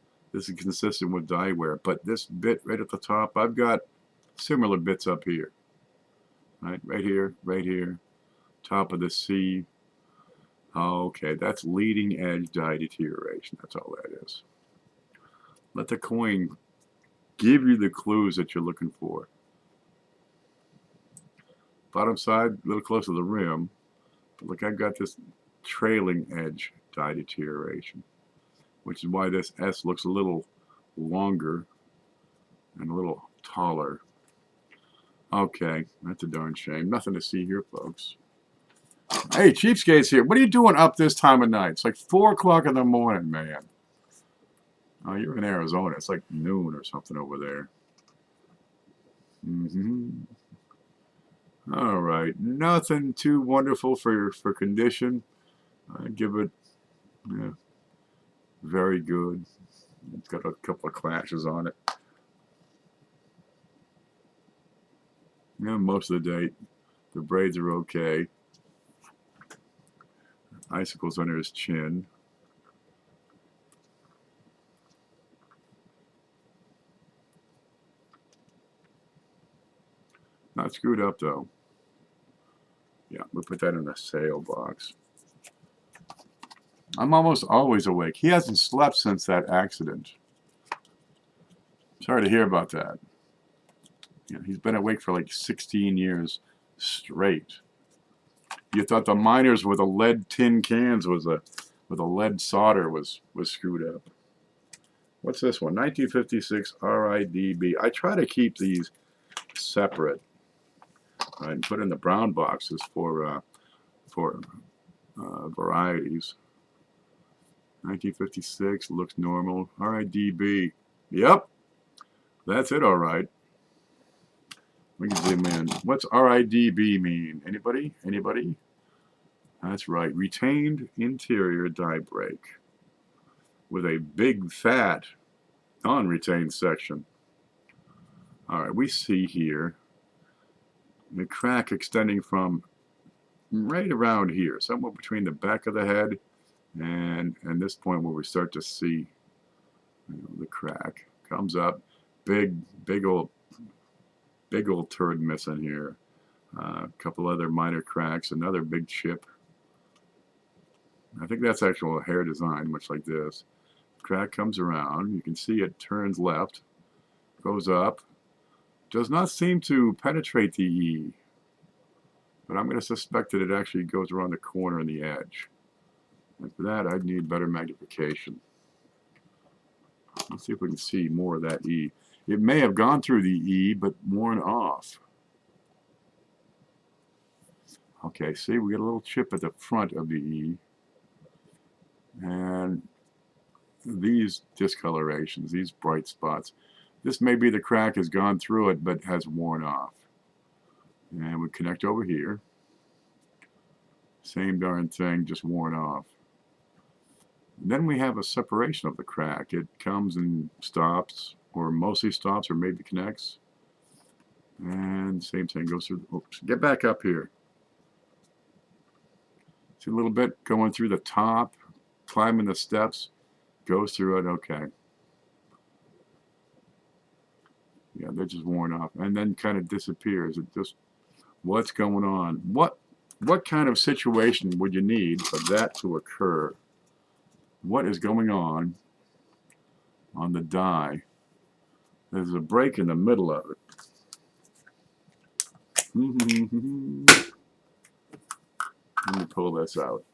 consistent with die wear, but this bit right at the top, I've got similar bits up here, right here, top of the C. Okay, that's leading edge die deterioration. That's all that is. Let the coin give you the clues that you're looking for. Bottom side, a little close to the rim, but look, I've got this trailing edge die deterioration, which is why this S looks a little longer and a little taller. Okay, that's a darn shame. Nothing to see here, folks. Hey, Cheapskate's here. What are you doing up this time of night? It's like 4 o'clock in the morning, man. Oh, you're in Arizona. It's like noon or something over there. All right, nothing too wonderful for condition. I give it, yeah, very good. It's got a couple of clashes on it. Yeah, most of the day, the braids are okay. Icicles under his chin. Not screwed up though. Yeah, we'll put that in the sale box. I'm almost always awake. He hasn't slept since that accident. Sorry to hear about that. Yeah, he's been awake for like 16 years straight. You thought the miners with the lead tin cans with a lead solder was screwed up. What's this one? 1956 RIDB. I try to keep these separate. Right, put in the brown boxes for varieties. 1956 looks normal. RIDB. Yep, that's it. All right. We can zoom in. What's RIDB mean? Anybody? Anybody? That's right. Retained interior die break with a big fat non-retained section. All right, we see here the crack extending from right around here, somewhere between the back of the head and this point where we start to see, the crack comes up. Big old turd missing here. A couple other minor cracks, another big chip. I think that's actual hair design, much like this. Crack comes around. You can see it turns left, goes up. Does not seem to penetrate the E, but I'm going to suspect that it actually goes around the corner and the edge. And for that, I'd need better magnification. Let's see if we can see more of that E. It may have gone through the E, but worn off. Okay, see, we got a little chip at the front of the E. And these discolorations, these bright spots, this may be the crack has gone through it, but has worn off. And we connect over here. Same darn thing, just worn off. And then we have a separation of the crack. It comes and stops, or mostly stops, or maybe connects. And same thing goes through. Oops, get back up here. See a little bit going through the top, climbing the steps, goes through it. Okay. Yeah, they're just worn off, and then kind of disappears. It just, what's going on? What kind of situation would you need for that to occur? What is going on the die? There's a break in the middle of it. Let me pull this out.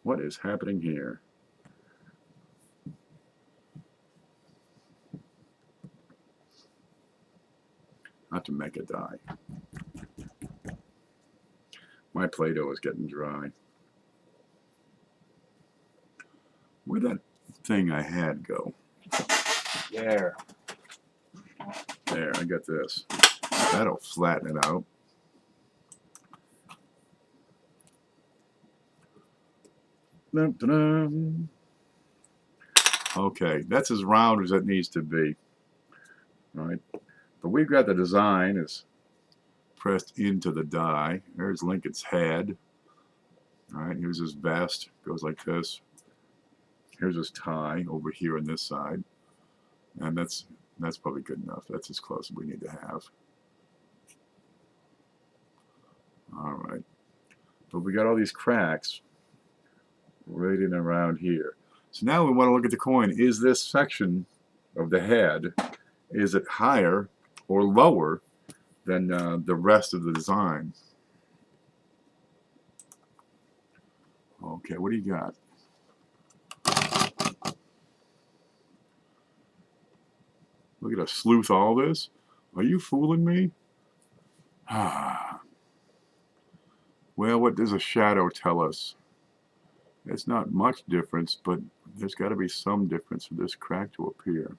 What is happening here? Not to make a die. My Play-Doh is getting dry. Where'd that thing I had go? There. There, I got this. That'll flatten it out. Dun, dun, dun. Okay, that's as round as it needs to be. All right. But we've got the design is pressed into the die. There's Lincoln's head. All right, here's his vest. Goes like this. Here's his tie over here on this side. And that's probably good enough. That's as close as we need to have. All right. But we got all these cracks right in around here. So now we want to look at the coin. Is this section of the head, is it higher or lower than the rest of the design? Okay, what do you got? Look at us sleuth all this. Are you fooling me? Well, what does a shadow tell us? It's not much difference, but there's got to be some difference for this crack to appear.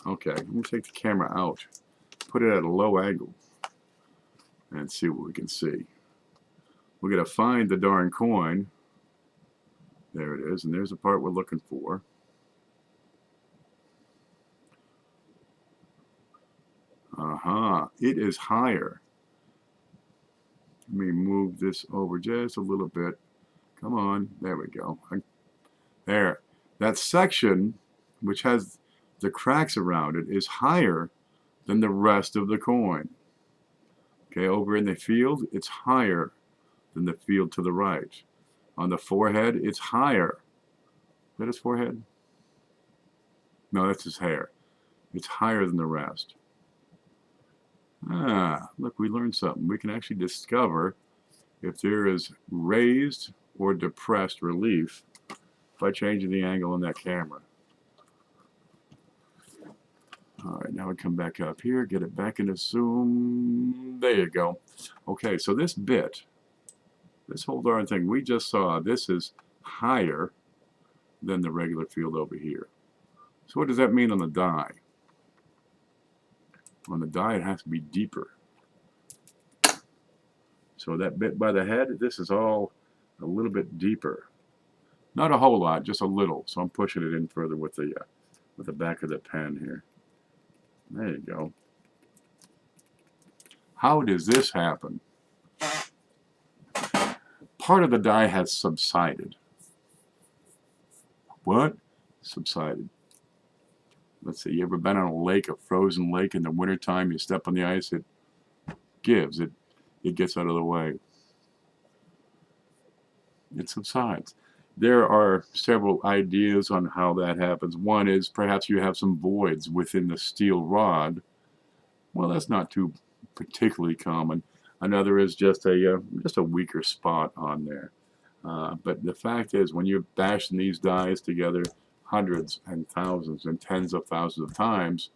Okay, I'm going to take the camera out, put it at a low angle, and see what we can see. We're going to find the darn coin. There it is, and there's the part we're looking for. It is higher. Let me move this over just a little bit. Come on, there we go. There. That section, which has the cracks around it, is higher than the rest of the coin. Okay, over in the field, it's higher than the field to the right. On the forehead, it's higher. Is that his forehead? No, that's his hair. It's higher than the rest. Look, we learned something. We can actually discover if there is raised or depressed relief by changing the angle on that camera. All right, now we come back up here, get it back into zoom. There you go. Okay, so this bit, this whole darn thing we just saw, this is higher than the regular field over here. So what does that mean on the die? On the die, it has to be deeper. So that bit by the head, this is all a little bit deeper. Not a whole lot, just a little. So I'm pushing it in further with the back of the pen here. There you go. How does this happen? Part of the die has subsided. What? Subsided. Let's see, you ever been on a lake, a frozen lake in the wintertime, you step on the ice, it gives, it gets out of the way. It subsides. There are several ideas on how that happens. One is perhaps you have some voids within the steel rod. Well, that's not too particularly common. Another is just a weaker spot on there. But the fact is, when you're bashing these dies together hundreds and thousands and tens of thousands of times,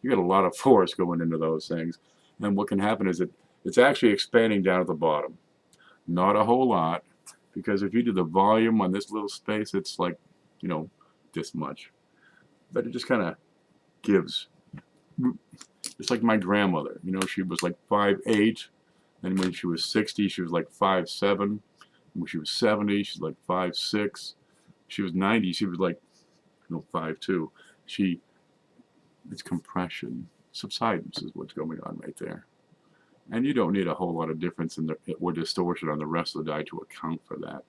you got a lot of force going into those things. And what can happen is it's actually expanding down at the bottom. Not a whole lot, because if you do the volume on this little space, it's like, you know, this much. But it just kind of gives. It's like my grandmother. You know, she was like 5'8", and when she was 60, she was like 5'7". When she was 70, she's like 5'6". She was 90, she was like, you know, 5'2". It's compression. Subsidence is what's going on right there. And you don't need a whole lot of difference in or distortion on the rest of the die to account for that.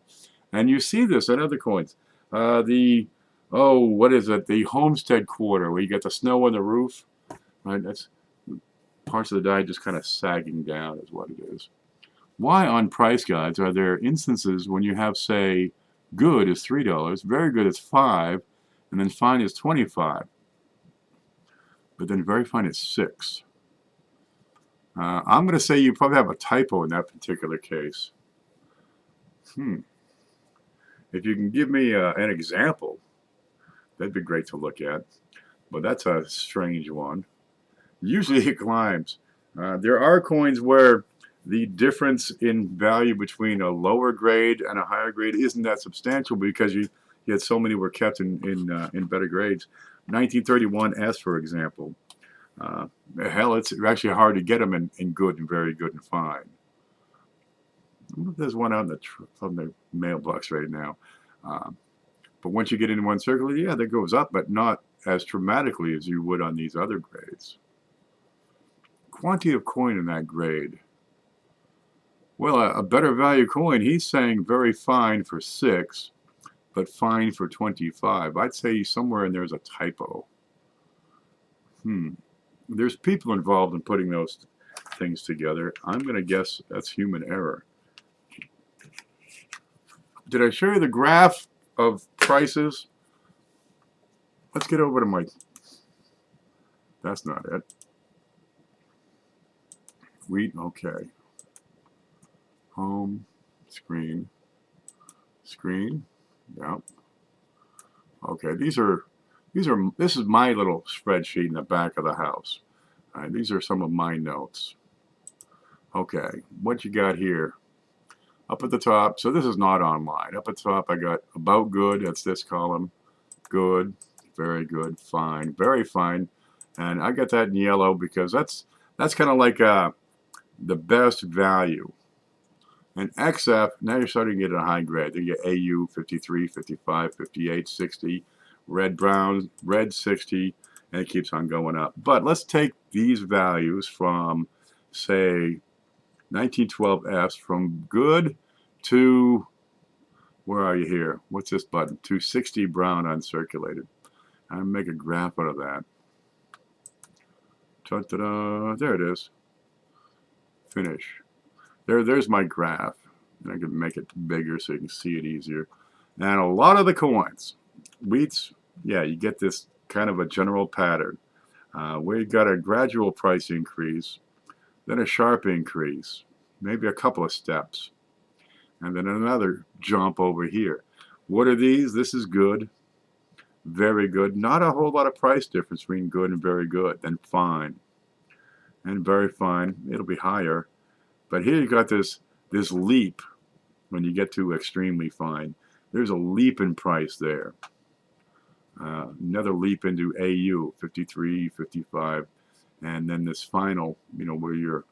And you see this on other coins. What is it? The Homestead quarter, where you got the snow on the roof. Right? That's parts of the die just kind of sagging down is what it is. Why on price guides are there instances when you have, say, good is $3, very good is $5, and then fine is $25, but then very fine is $6? I'm going to say you probably have a typo in that particular case. If you can give me an example, that'd be great to look at. But that's a strange one. Usually it climbs. There are coins where the difference in value between a lower grade and a higher grade isn't that substantial because you had so many were kept in better grades. 1931 S, for example. Hell, it's actually hard to get them in good and very good and fine. I wonder if there's one out from the mailbox right now. But once you get into one circle, yeah, that goes up, but not as dramatically as you would on these other grades. Quantity of coin in that grade. Well, a better value coin, he's saying very fine for 6, but fine for 25. I'd say somewhere in there's a typo. There's people involved in putting those things together. I'm going to guess that's human error. Did I show you the graph of prices? Let's get over to my... That's not it. Wheat, okay. Home, screen, yeah. Okay, this is my little spreadsheet in the back of the house. All right, these are some of my notes. Okay, what you got here? Up at the top, so this is not online. Up at the top, I got about good, that's this column. Good, very good, fine, very fine. And I got that in yellow because that's kind of like the best value. And XF, now you're starting to get a high grade. You get AU 53, 55, 58, 60, red, brown, red 60, and it keeps on going up. But let's take these values from, say, 1912Fs from good to, where are you here? What's this button? To 60 brown uncirculated. I'm make a graph out of that. Ta-da-da, there it is. Finish. There's my graph. And I can make it bigger so you can see it easier. And a lot of the coins, wheats, yeah, you get this kind of a general pattern. We got a gradual price increase, then a sharp increase, maybe a couple of steps, and then another jump over here. What are these? This is good, very good. Not a whole lot of price difference between good and very good. Then fine, and very fine. It'll be higher. But here you got this leap when you get to extremely fine. There's a leap in price there. Another leap into AU, 53, 55, and then this final, where your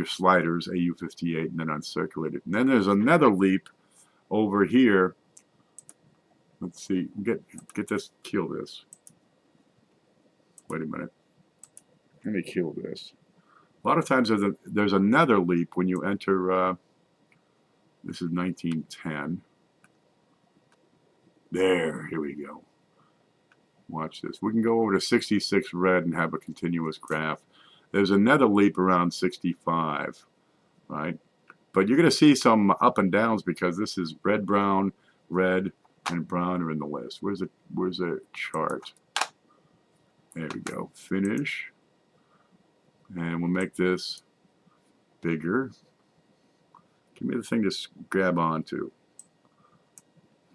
sliders, AU 58, and then uncirculated. And then there's another leap over here. Let's see, get this, kill this. Wait a minute. Let me kill this. A lot of times there's another leap when you enter, this is 1910. There, here we go. Watch this. We can go over to 66 red and have a continuous graph. There's another leap around 65, right? But you're going to see some up and downs because this is red, brown, red, and brown are in the list. Where's the chart? There we go. Finish. And we'll make this bigger. Give me the thing to grab onto.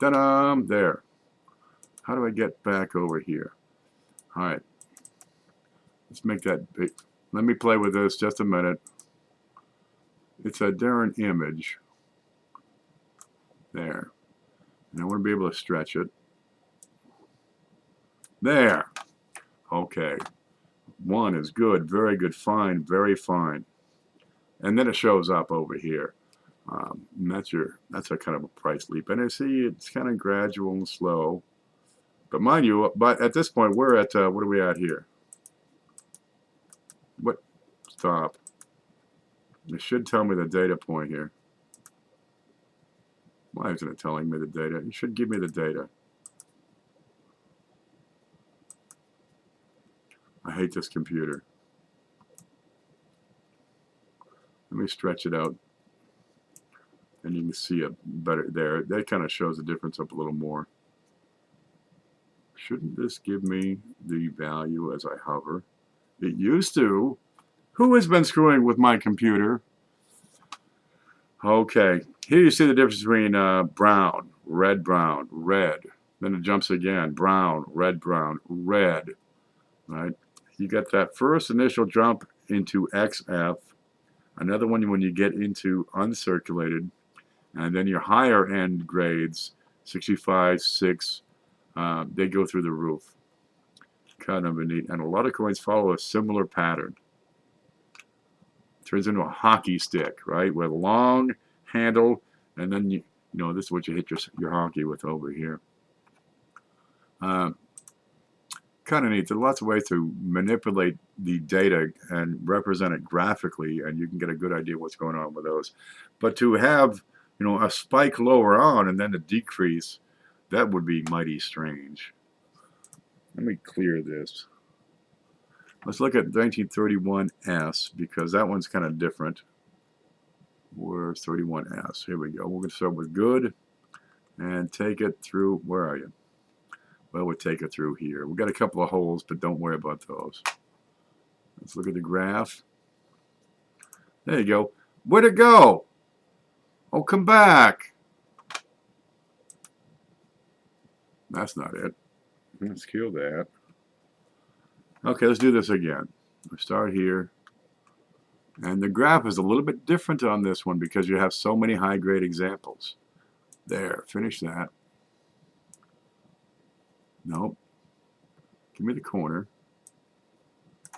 Ta-da! There. How do I get back over here? All right. Let's make that big. Let me play with this just a minute. It's a different image. There. And I want to be able to stretch it. There. Okay. One is good, very good, fine, very fine. And then it shows up over here. And that's a kind of a price leap. And I see it's kind of gradual and slow. But mind you, at this point, we're at, what are we at here? What? Stop. It should tell me the data point here. Why isn't it telling me the data? It should give me the data. I hate this computer. Let me stretch it out. And you can see it better there. That kind of shows the difference up a little more. Shouldn't this give me the value as I hover? It used to. Who has been screwing with my computer? Okay. Here you see the difference between brown, red. Then it jumps again. Brown, red. Right? You get that first initial jump into XF, another one when you get into uncirculated, and then your higher end grades, 65, 6, they go through the roof. Kind of neat. And a lot of coins follow a similar pattern. It turns into a hockey stick, right? With a long handle, and then this is what you hit your hockey with over here. kind of neat. There are lots of ways to manipulate the data and represent it graphically, and you can get a good idea what's going on with those. But to have, a spike lower on and then a decrease, that would be mighty strange. Let me clear this. Let's look at 1931S, because that one's kind of different. Where's 31S? Here we go. We're going to start with good and take it through. Where are you? Well, we'll take it through here. We've got a couple of holes, but don't worry about those. Let's look at the graph. There you go. Where'd it go? Oh, come back. That's not it. Let's kill that. Okay, let's do this again. We'll start here. And the graph is a little bit different on this one because you have so many high-grade examples. There, finish that. Nope. Give me the corner.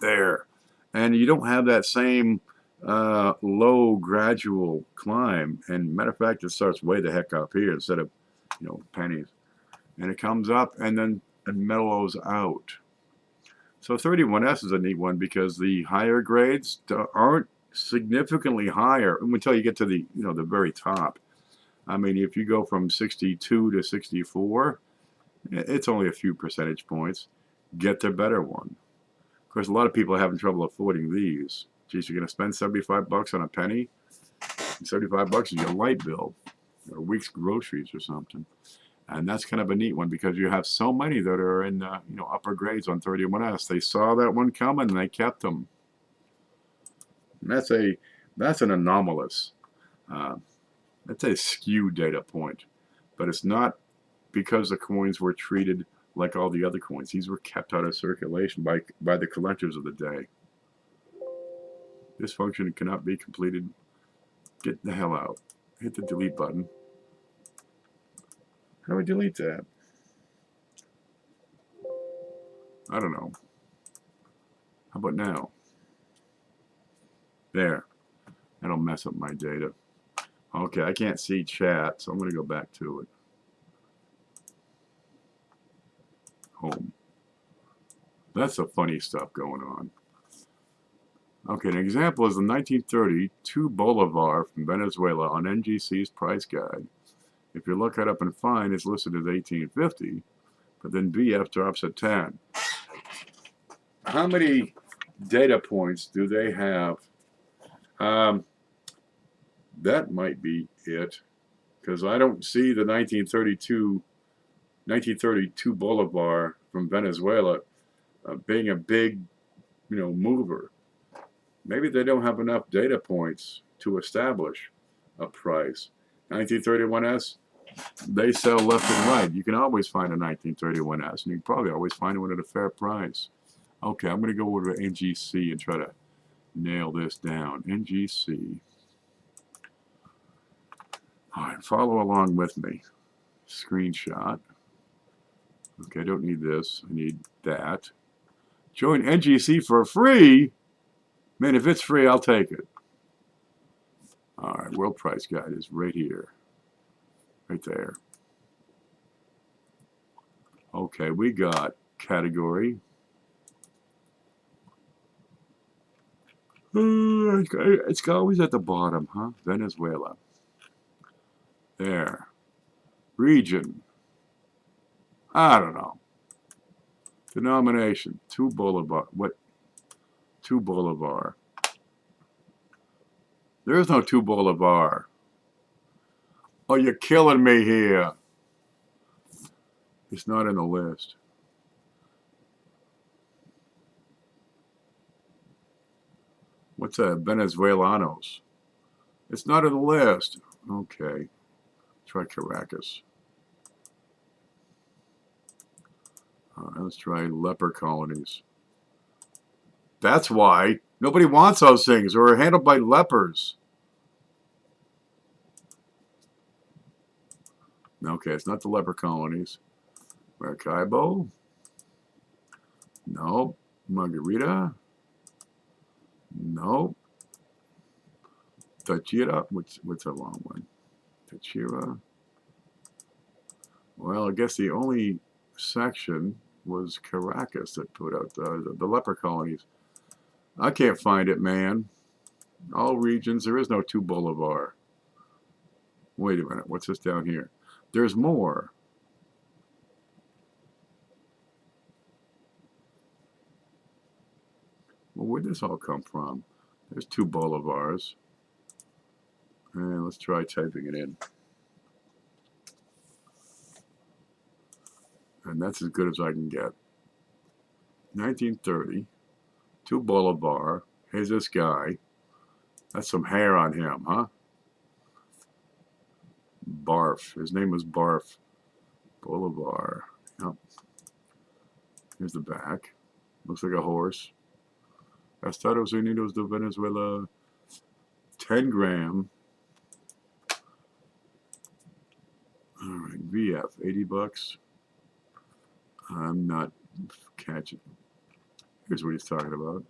There. And you don't have that same low gradual climb. And matter of fact, it starts way the heck up here instead of, pennies. And it comes up and then it mellows out. So 31S is a neat one because the higher grades aren't significantly higher until you get to the, the very top. I mean, if you go from 62 to 64, it's only a few percentage points. Get the better one. Of course, a lot of people are having trouble affording these. Geez, you're going to spend 75 bucks on a penny? 75 bucks is your light bill, or a week's groceries or something. And that's kind of a neat one because you have so many that are in, upper grades on 31S. They saw that one coming and they kept them. And that's an anomalous, that's a skewed data point, but it's not because the coins were treated like all the other coins. These were kept out of circulation by the collectors of the day. This function cannot be completed. Get the hell out. Hit the delete button. How do we delete that? I don't know. How about now? There. That'll mess up my data. Okay, I can't see chat, so I'm going to go back to it. Home. That's the funny stuff going on. Okay, an example is the 1930 2 Bolivar from Venezuela on NGC's price guide. If you look it up and find, it's listed as 1850, but then BF drops at 10. How many data points do they have? That might be it, because I don't see the 1932 Bolivar from Venezuela being a big, mover. Maybe they don't have enough data points to establish a price. 1931S, they sell left and right. You can always find a 1931S, and you can probably always find one at a fair price. Okay, I'm going to go over to NGC and try to nail this down. NGC. All right, follow along with me. Screenshot. Okay, I don't need this. I need that. Join NGC for free? Man, if it's free, I'll take it. All right, World Price Guide is right here. Right there. Okay, we got category. It's always at the bottom, huh? Venezuela. There. Region. I don't know. Denomination. 2 Bolivar. What? 2 Bolivar. There is no 2 Bolivar. Oh, you're killing me here. It's not in the list. What's that? Venezuelanos. It's not in the list. Okay. Try Caracas. All right, let's try leper colonies. That's why. Nobody wants those things. Or are handled by lepers. Okay, it's not the leper colonies. Maracaibo? Nope. Margarita? Nope. Tachira? What's a long one? Tachira? Well, I guess the only section was Caracas that put out the leper colonies. I can't find it, man. All regions. There is no 2 Bolivar. Wait a minute. What's this down here? There's more. Well, where'd this all come from? There's 2 Bolivars. And let's try typing it in. And that's as good as I can get. 1930. 2 Bolivar. Here's this guy. That's some hair on him, huh? Barf. His name was Barf. Bolivar. Yep. Here's the back. Looks like a horse. Estados Unidos de Venezuela. 10 gram. Alright, VF. 80 bucks. I'm not catching. Here's what he's talking about.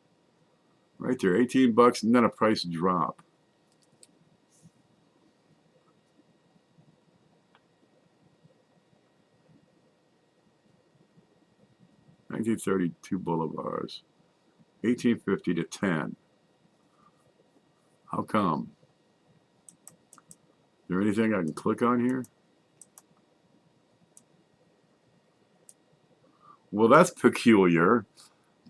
Right there. 18 bucks and then a price drop. $1932 Bolivars. 1850 to 10. How come? Is there anything I can click on here? Well, that's peculiar.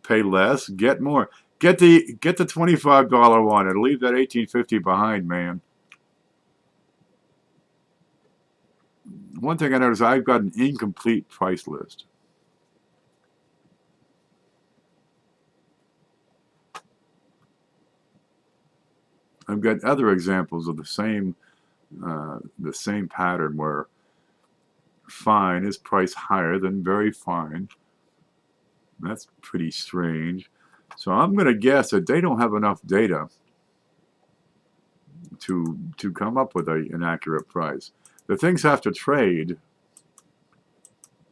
Pay less, get more. Get the $25 one and leave that $18.50 behind, man. One thing I noticed, I've got an incomplete price list. I've got other examples of the same pattern where fine is priced higher than very fine. That's pretty strange. So I'm going to guess that they don't have enough data to come up with an accurate price. The things have to trade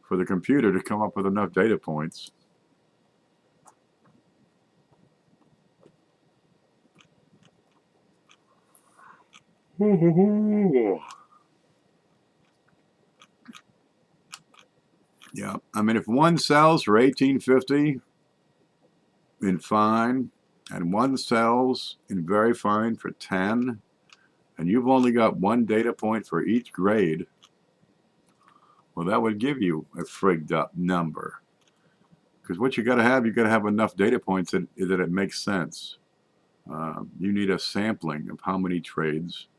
for the computer to come up with enough data points. Yeah, I mean, if one sells for $18.50 in fine, and one sells in very fine for 10, and you've only got one data point for each grade, well, that would give you a frigged up number. Because what you got to have enough data points that it makes sense. You need a sampling of how many trades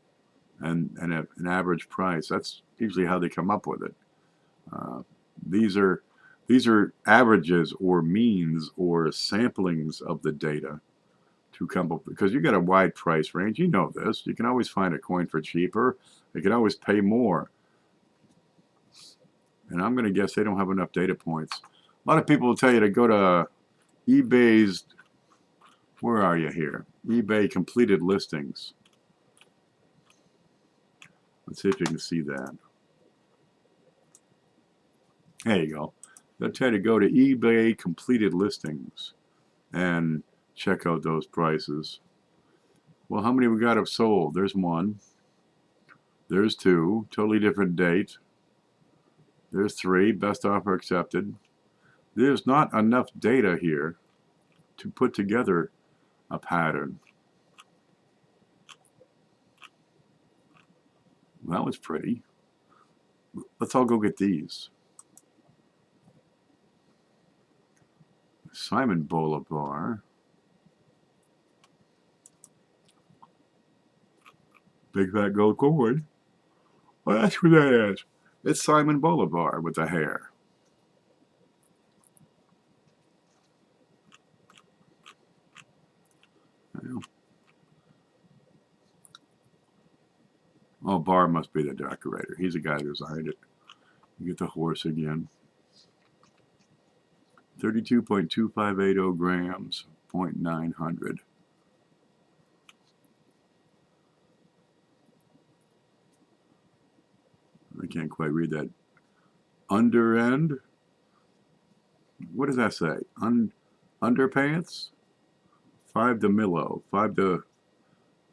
and an average price. That's usually how they come up with it. These are averages or means or samplings of the data to come up, because you got a wide price range. You know this. You can always find a coin for cheaper. You can always pay more. And I'm going to guess they don't have enough data points. A lot of people will tell you to go to eBay's, where are you here? eBay completed listings. Let's see if you can see that. There you go. They'll tell you to go to eBay completed listings and check out those prices. Well, how many we got have sold? There's one. There's two. Totally different date. There's three. Best offer accepted. There's not enough data here to put together a pattern. That was pretty. Let's all go get these. Simon Bolivar. Big fat gold coin. Well, that's what that is. It's Simon Bolivar with the hair. Oh, Barr must be the decorator. He's the guy who designed it. You get the horse again. 32.2580 grams, 0.900. I can't quite read that. Under end? What does that say? Underpants? 5 to Milo. 5 to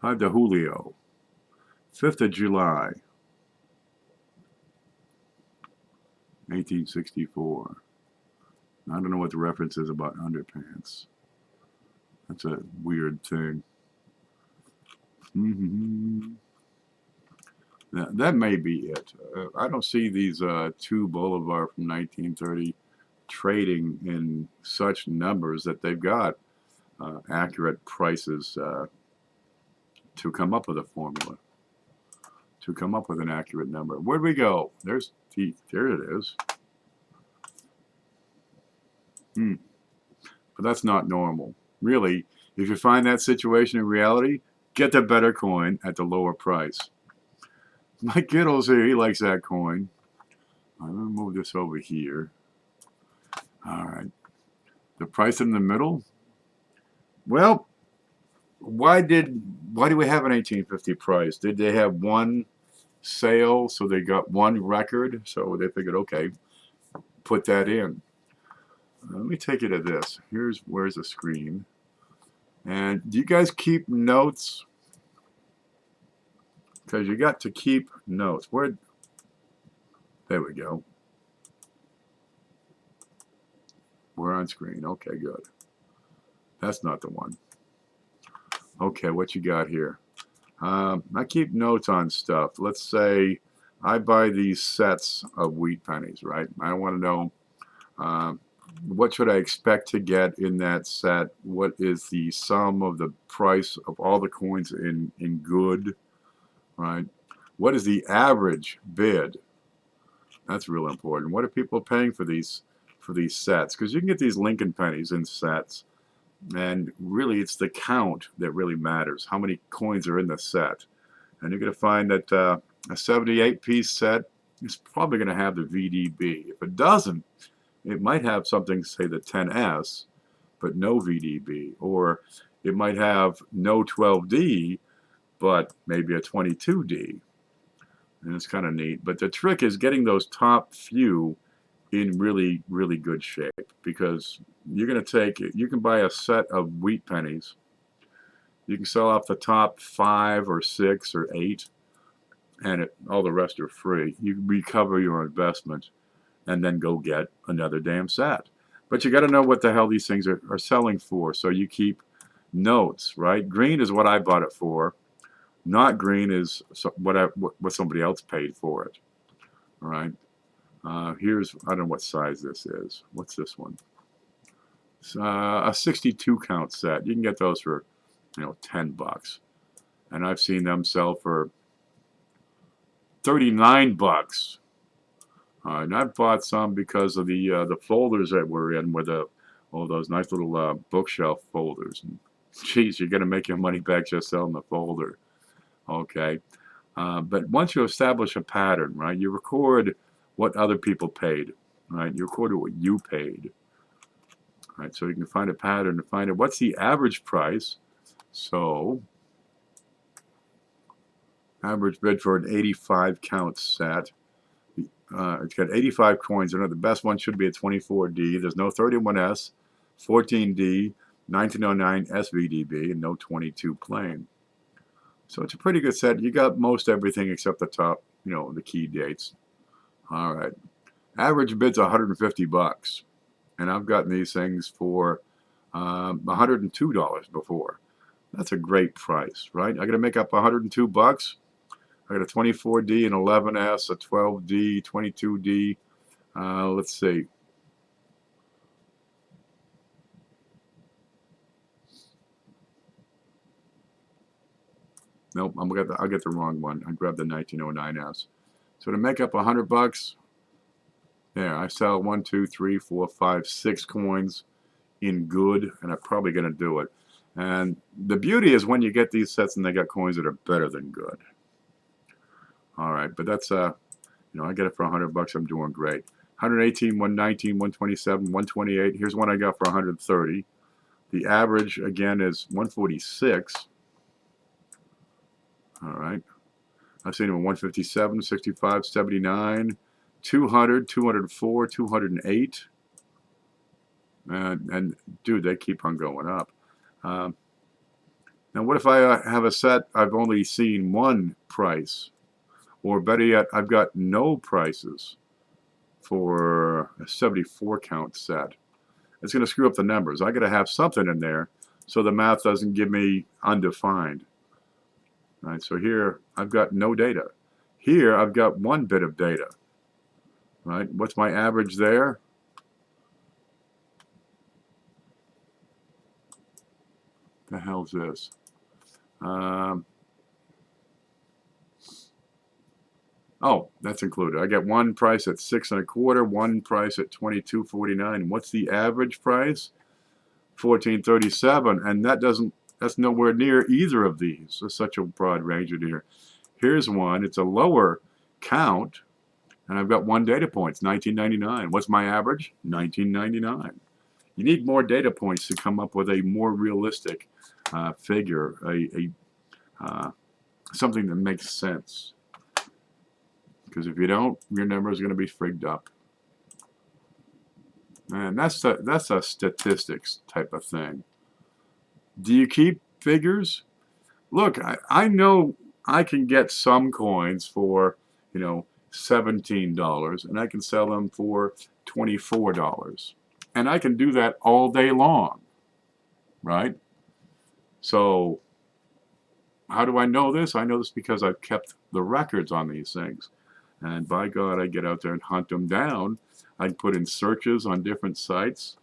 Julio. 5th of July. 1864. I don't know what the reference is about underpants. That's a weird thing. That may be it. I don't see these 2 Boulevard from 1930 trading in such numbers that they've got accurate prices to come up with a formula, to come up with an accurate number. Where'd we go? There's teeth. There it is. But that's not normal. Really, if you find that situation in reality, get the better coin at the lower price. Mike Gittles here, he likes that coin. I'm going to move this over here. All right. The price in the middle? Well, why do we have an 1850 price? Did they have one sale, so they got one record? So they figured, okay, put that in. Let me take you to this. Where's the screen? And do you guys keep notes? Because you got to keep notes. There we go. We're on screen. Okay, good. That's not the one. Okay, what you got here? I keep notes on stuff. Let's say I buy these sets of wheat pennies, right? I want to know what should I expect to get in that set? What is the sum of the price of all the coins in good, right? What is the average bid? That's real important. What are people paying for these sets? Because you can get these Lincoln pennies in sets, and really it's the count that really matters. How many coins are in the set? And you're going to find that a 78-piece set is probably going to have the VDB. If it doesn't, it might have something, say the 10S, but no VDB. Or it might have no 12D, but maybe a 22D. And it's kind of neat. But the trick is getting those top few in really, really good shape, because you're going to you can buy a set of wheat pennies. You can sell off the top 5 or 6 or 8, and all the rest are free. You recover your investment and then go get another damn set. But you got to know what the hell these things are selling for, so you keep notes, right? Green is what I bought it for. Not green is what somebody else paid for it. All right. I don't know what size this is. What's this one? It's, a 62 count set. You can get those for, $10, and I've seen them sell for $39. And I've bought some because of the folders that we're in, with all those nice little bookshelf folders. And, geez, you're gonna make your money back just selling the folder. Okay, but once you establish a pattern, right, you record what other people paid, right? You record what you paid, right? So you can find a pattern to find out what's the average price. So average bid for an 85 count set. It's got 85 coins in it. The best one should be a 24D. There's no 31S, 14D, 1909 SVDB, and no 22 plain. So it's a pretty good set. You got most everything except the top, the key dates. All right. Average bid's $150, and I've gotten these things for $102 before. That's a great price, right? I got to make up $102. I got a 24D, an 11S, a 12D, 22D. Let's see. Nope, I'll get the wrong one. I grabbed the 1909S. So to make up $100, yeah, I sell 1, 2, 3, 4, 5, 6 coins in good, and I'm probably going to do it. And the beauty is when you get these sets and they got coins that are better than good. All right, but that's I get it for $100. I'm doing great. 118, 119, 127, 128. Here's one I got for 130. The average again is 146. All right. I've seen them 157, 65, 79, 200, 204, 208. And dude, they keep on going up. Now, what if I have a set I've only seen one price? Or better yet, I've got no prices for a 74 count set. it's going to screw up the numbers. I got to have something in there so the math doesn't give me undefined. All right, so here I've got no data. Here I've got one bit of data. Right? What's my average there? The hell's this? Oh, that's included. I get one price at 6 1/4, one price at 22.49. What's the average price? 14.37, and that's nowhere near either of these. There's such a broad range in here. Here's one. It's a lower count, and I've got one data point. It's 19.99. What's my average? 19.99. You need more data points to come up with a more realistic figure, something that makes sense. Because if you don't, your number is going to be frigged up. And that's a statistics type of thing. Do you keep figures? Look, I know I can get some coins for, you know, $17, and I can sell them for $24. And I can do that all day long, right? So how do I know this? I know this because I've kept the records on these things. And by God, I get out there and hunt them down. I put in searches on different sites.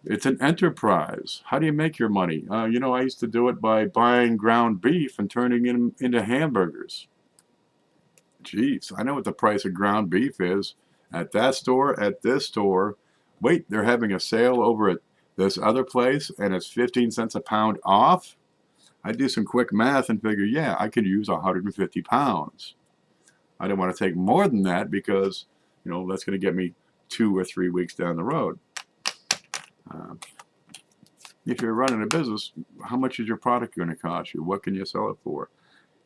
It's an enterprise. How do you make your money? You know, I used to do it by buying ground beef and turning it into hamburgers. Jeez, I know what the price of ground beef is at that store, at this store. Wait, they're having a sale over at this other place, and it's 15 cents a pound off? I do some quick math and figure, yeah, I could use 150 pounds. I don't want to take more than that because, you know, that's going to get me 2 or 3 weeks down the road. If you're running a business, how much is your product going to cost you? What can you sell it for?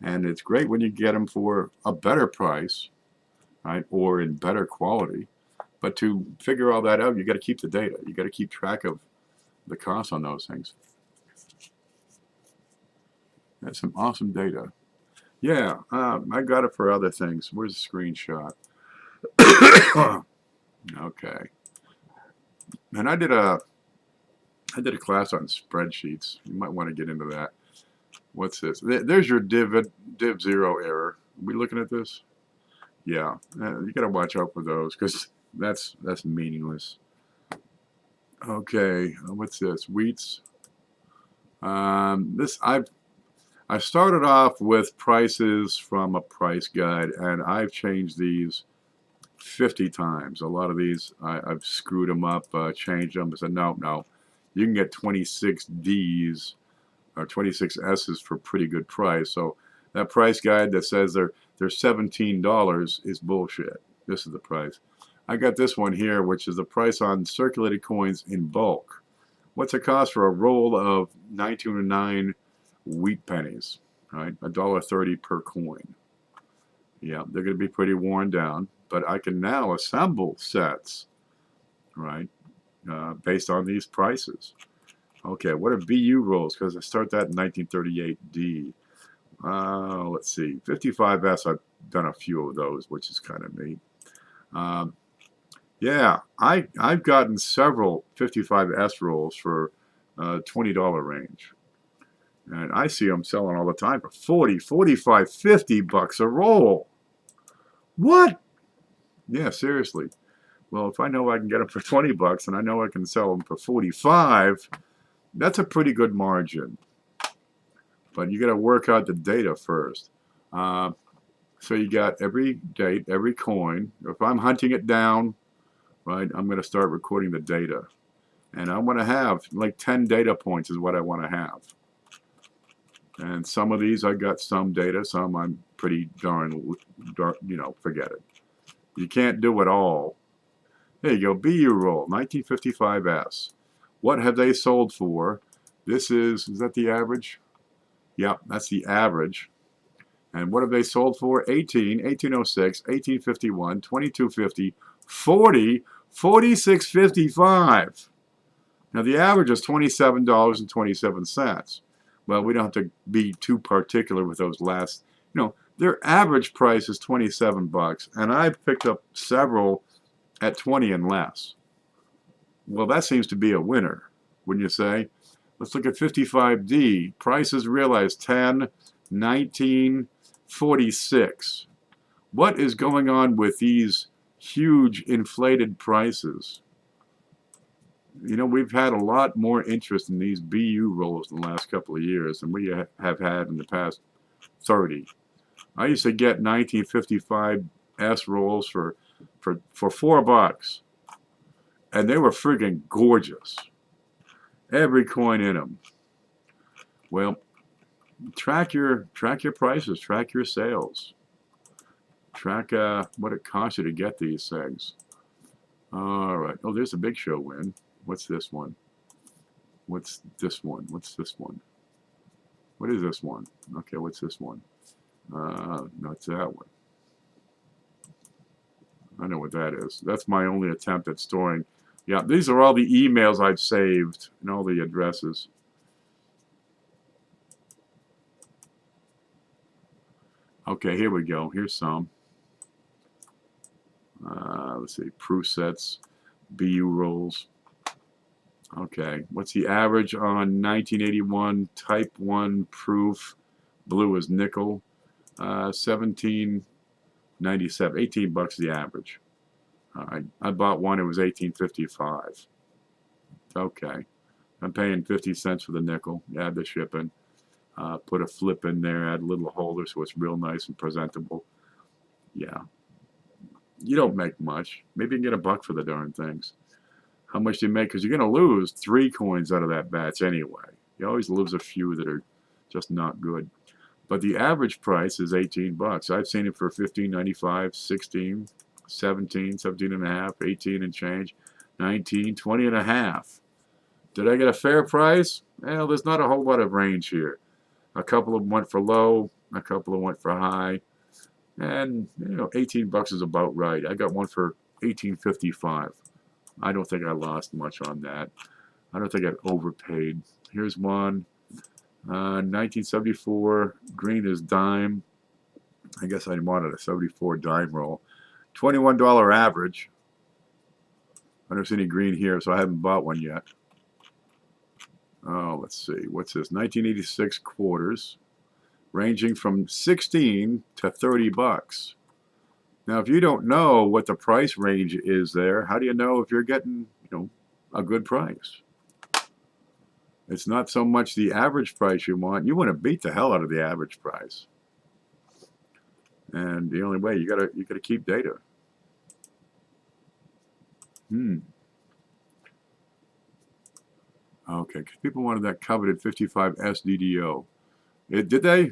And it's great when you get them for a better price, right, or in better quality. But to figure all that out, you got to keep the data. You got to keep track of the costs on those things. That's some awesome data. Yeah, I got it for other things. Where's the screenshot? Okay. And I did a class on spreadsheets. You might want to get into that. What's this? There's your div 0 error. Are we looking at this? Yeah, you got to watch out for those because that's meaningless. Okay, what's this? Wheats. I started off with prices from a price guide, and I've changed these 50 times. A lot of these, I've screwed them up, changed them. I said, no, you can get 26 Ds or 26 S's for a pretty good price. So that price guide that says they're $17 is bullshit. This is the price. I got this one here, which is the price on circulated coins in bulk. What's it cost for a roll of 929 wheat pennies, right? $1.30 per coin. Yeah, they're going to be pretty worn down, but I can now assemble sets, right, based on these prices. Okay, what are BU rolls? Because I start that in 1938D. Let's see, 55S, I've done a few of those, which is kind of neat. Yeah, I've gotten several 55S rolls for $20 range. And I see them selling all the time for 40, 45, 50 bucks a roll. What? Yeah, seriously. Well, if I know I can get them for 20 bucks and I know I can sell them for 45, that's a pretty good margin. But you got to work out the data first. So you got every date, every coin. If I'm hunting it down, right, I'm going to start recording the data. And I want to have like 10 data points is what I want to have. And some of these I got some data, some I'm pretty darn, you know, forget it. You can't do it all. There you go, BU roll, 1955S. What have they sold for? This is that the average? Yep, that's the average. And what have they sold for? 18, 1806, 1851, 2250, 40, 46.55. Now the average is $27.27. Well, we don't have to be too particular with those last, you know, their average price is 27 bucks, and I've picked up several at 20 and less. Well, that seems to be a winner, wouldn't you say? Let's look at 55D. Prices realized 10, 19, 46. What is going on with these huge inflated prices? You know, we've had a lot more interest in these BU rolls in the last couple of years than we have had in the past 30. I used to get 1955 S rolls for $4, and they were friggin' gorgeous. Every coin in them. Well, track your prices, track your sales, track what it costs you to get these things. All right. Oh, there's a Big Show win. What's this one? What's this one? What's this one? What is this one? Okay, what's this one? No, it's that one. I know what that is. That's my only attempt at storing. Yeah, these are all the emails I've saved and all the addresses. Okay, here we go. Here's some. Let's see, proof sets, BU rolls. Okay, what's the average on 1981 Type 1 proof? Blue is nickel. 17.97, $18 the average. I bought one. It was $18.55. Okay, I'm paying 50 cents for the nickel. Add the shipping. Put a flip in there. Add a little holder so it's real nice and presentable. Yeah, you don't make much. Maybe you can get $1 for the darn things. How much do you make? Because you're going to lose 3 coins out of that batch anyway. You always lose a few that are just not good. But the average price is $18. I've seen it for $15.95, 16, 17, 17 and a half, 18 and change, 19, 20 and a half. Did I get a fair price? Well, there's not a whole lot of range here. A couple of them went for low, a couple of them went for high, and you know, $18 is about right. I got one for $18.55. I don't think I lost much on that. I don't think I overpaid. Here's one. 1974, green is dime. I guess I wanted a 74 dime roll. $21 average. I don't see any green here, so I haven't bought one yet. Oh, let's see. What's this? 1986 quarters, ranging from 16 to $30. Now, if you don't know what the price range is there, how do you know if you're getting, you know, a good price? It's not so much the average price you want. You want to beat the hell out of the average price. And the only way you gotta keep data. Okay, because people wanted that coveted 55 SDDO. Did they?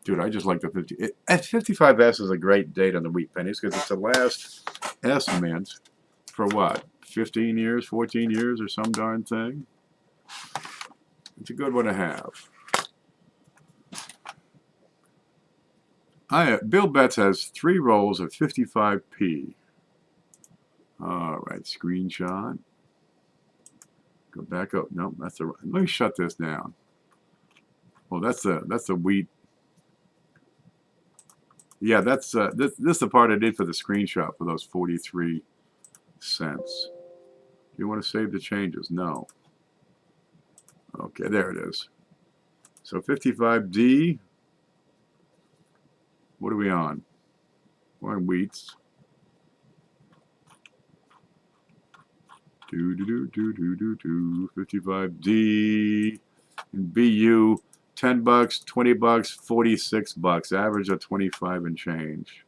Dude, I just like the 50. 55S is a great date on the wheat pennies because it's the last S mint for what? 15 years, 14 years, or some darn thing. It's a good one to have. Bill Betts has 3 rolls of 55p. All right, screenshot. Go back up. Nope, that's the. Let me shut this down. Well, that's the wheat. Yeah, that's this is the part I did for the screenshot for those 43 cents. You want to save the changes? No. Okay, there it is. So 55D. What are we on? We're on wheats. 55D and BU, $10, $20, $46, average of 25 and change.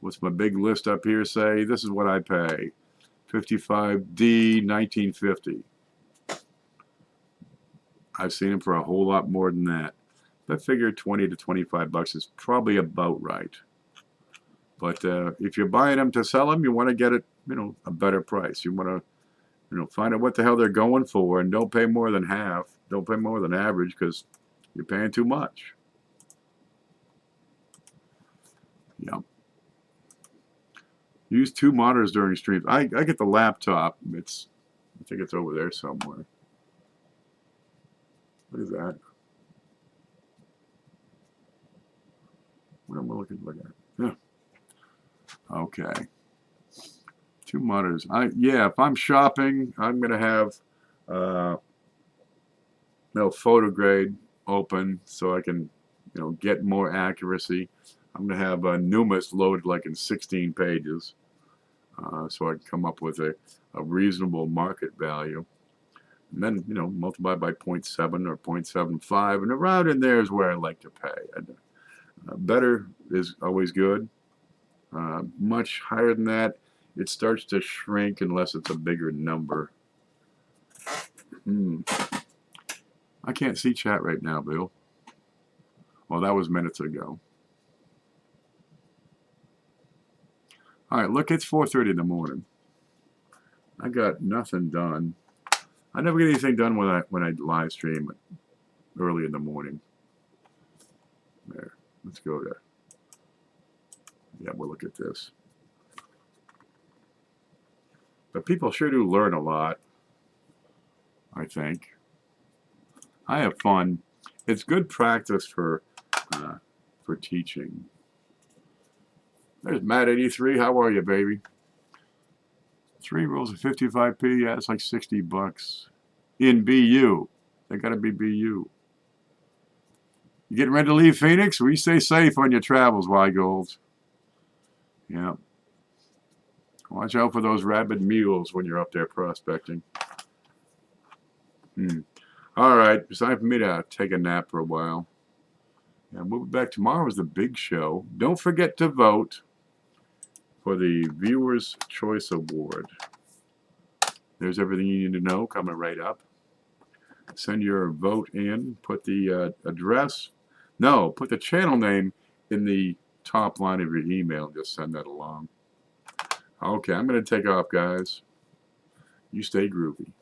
What's my big list up here say? This is what I pay. 55D, $19.50. I've seen them for a whole lot more than that. I figure 20 to $25 is probably about right. But if you're buying them to sell them, you want to get it, you know, a better price. You want to, you know, find out what the hell they're going for, and don't pay more than half. Don't pay more than average because you're paying too much. Yeah. Use 2 monitors during streams. I get the laptop. I think it's over there somewhere. What is that? What am I looking at? Yeah. Okay. 2 monitors. Yeah, if I'm shopping, I'm going to have photo grade open so I can get more accuracy. I'm going to have Numis loaded like in 16 pages so I can come up with a reasonable market value. And then, multiply by 0.7 or 0.75, and around in there is where I like to pay. Better is always good. Much higher than that, it starts to shrink unless it's a bigger number. I can't see chat right now, Bill. Well, that was minutes ago. All right, look, it's 4:30 in the morning. I got nothing done. I never get anything done when I live stream early in the morning. There, let's go there. Yeah, we'll look at this. But people sure do learn a lot, I think. I have fun. It's good practice for teaching. There's Matt83. How are you, baby? 3 rolls of 55p. Yeah, it's like $60 in BU. They got to be BU. You getting ready to leave Phoenix? We stay safe on your travels, Weigold. Yeah. Watch out for those rabid mules when you're up there prospecting. All right, it's time for me to take a nap for a while. Yeah, we'll be back tomorrow is the big show. Don't forget to vote for the Viewer's Choice Award. There's everything you need to know coming right up. Send your vote in. Put the address. No, put the channel name in the top line of your email. Just send that along. Okay, I'm going to take off, guys. You stay groovy.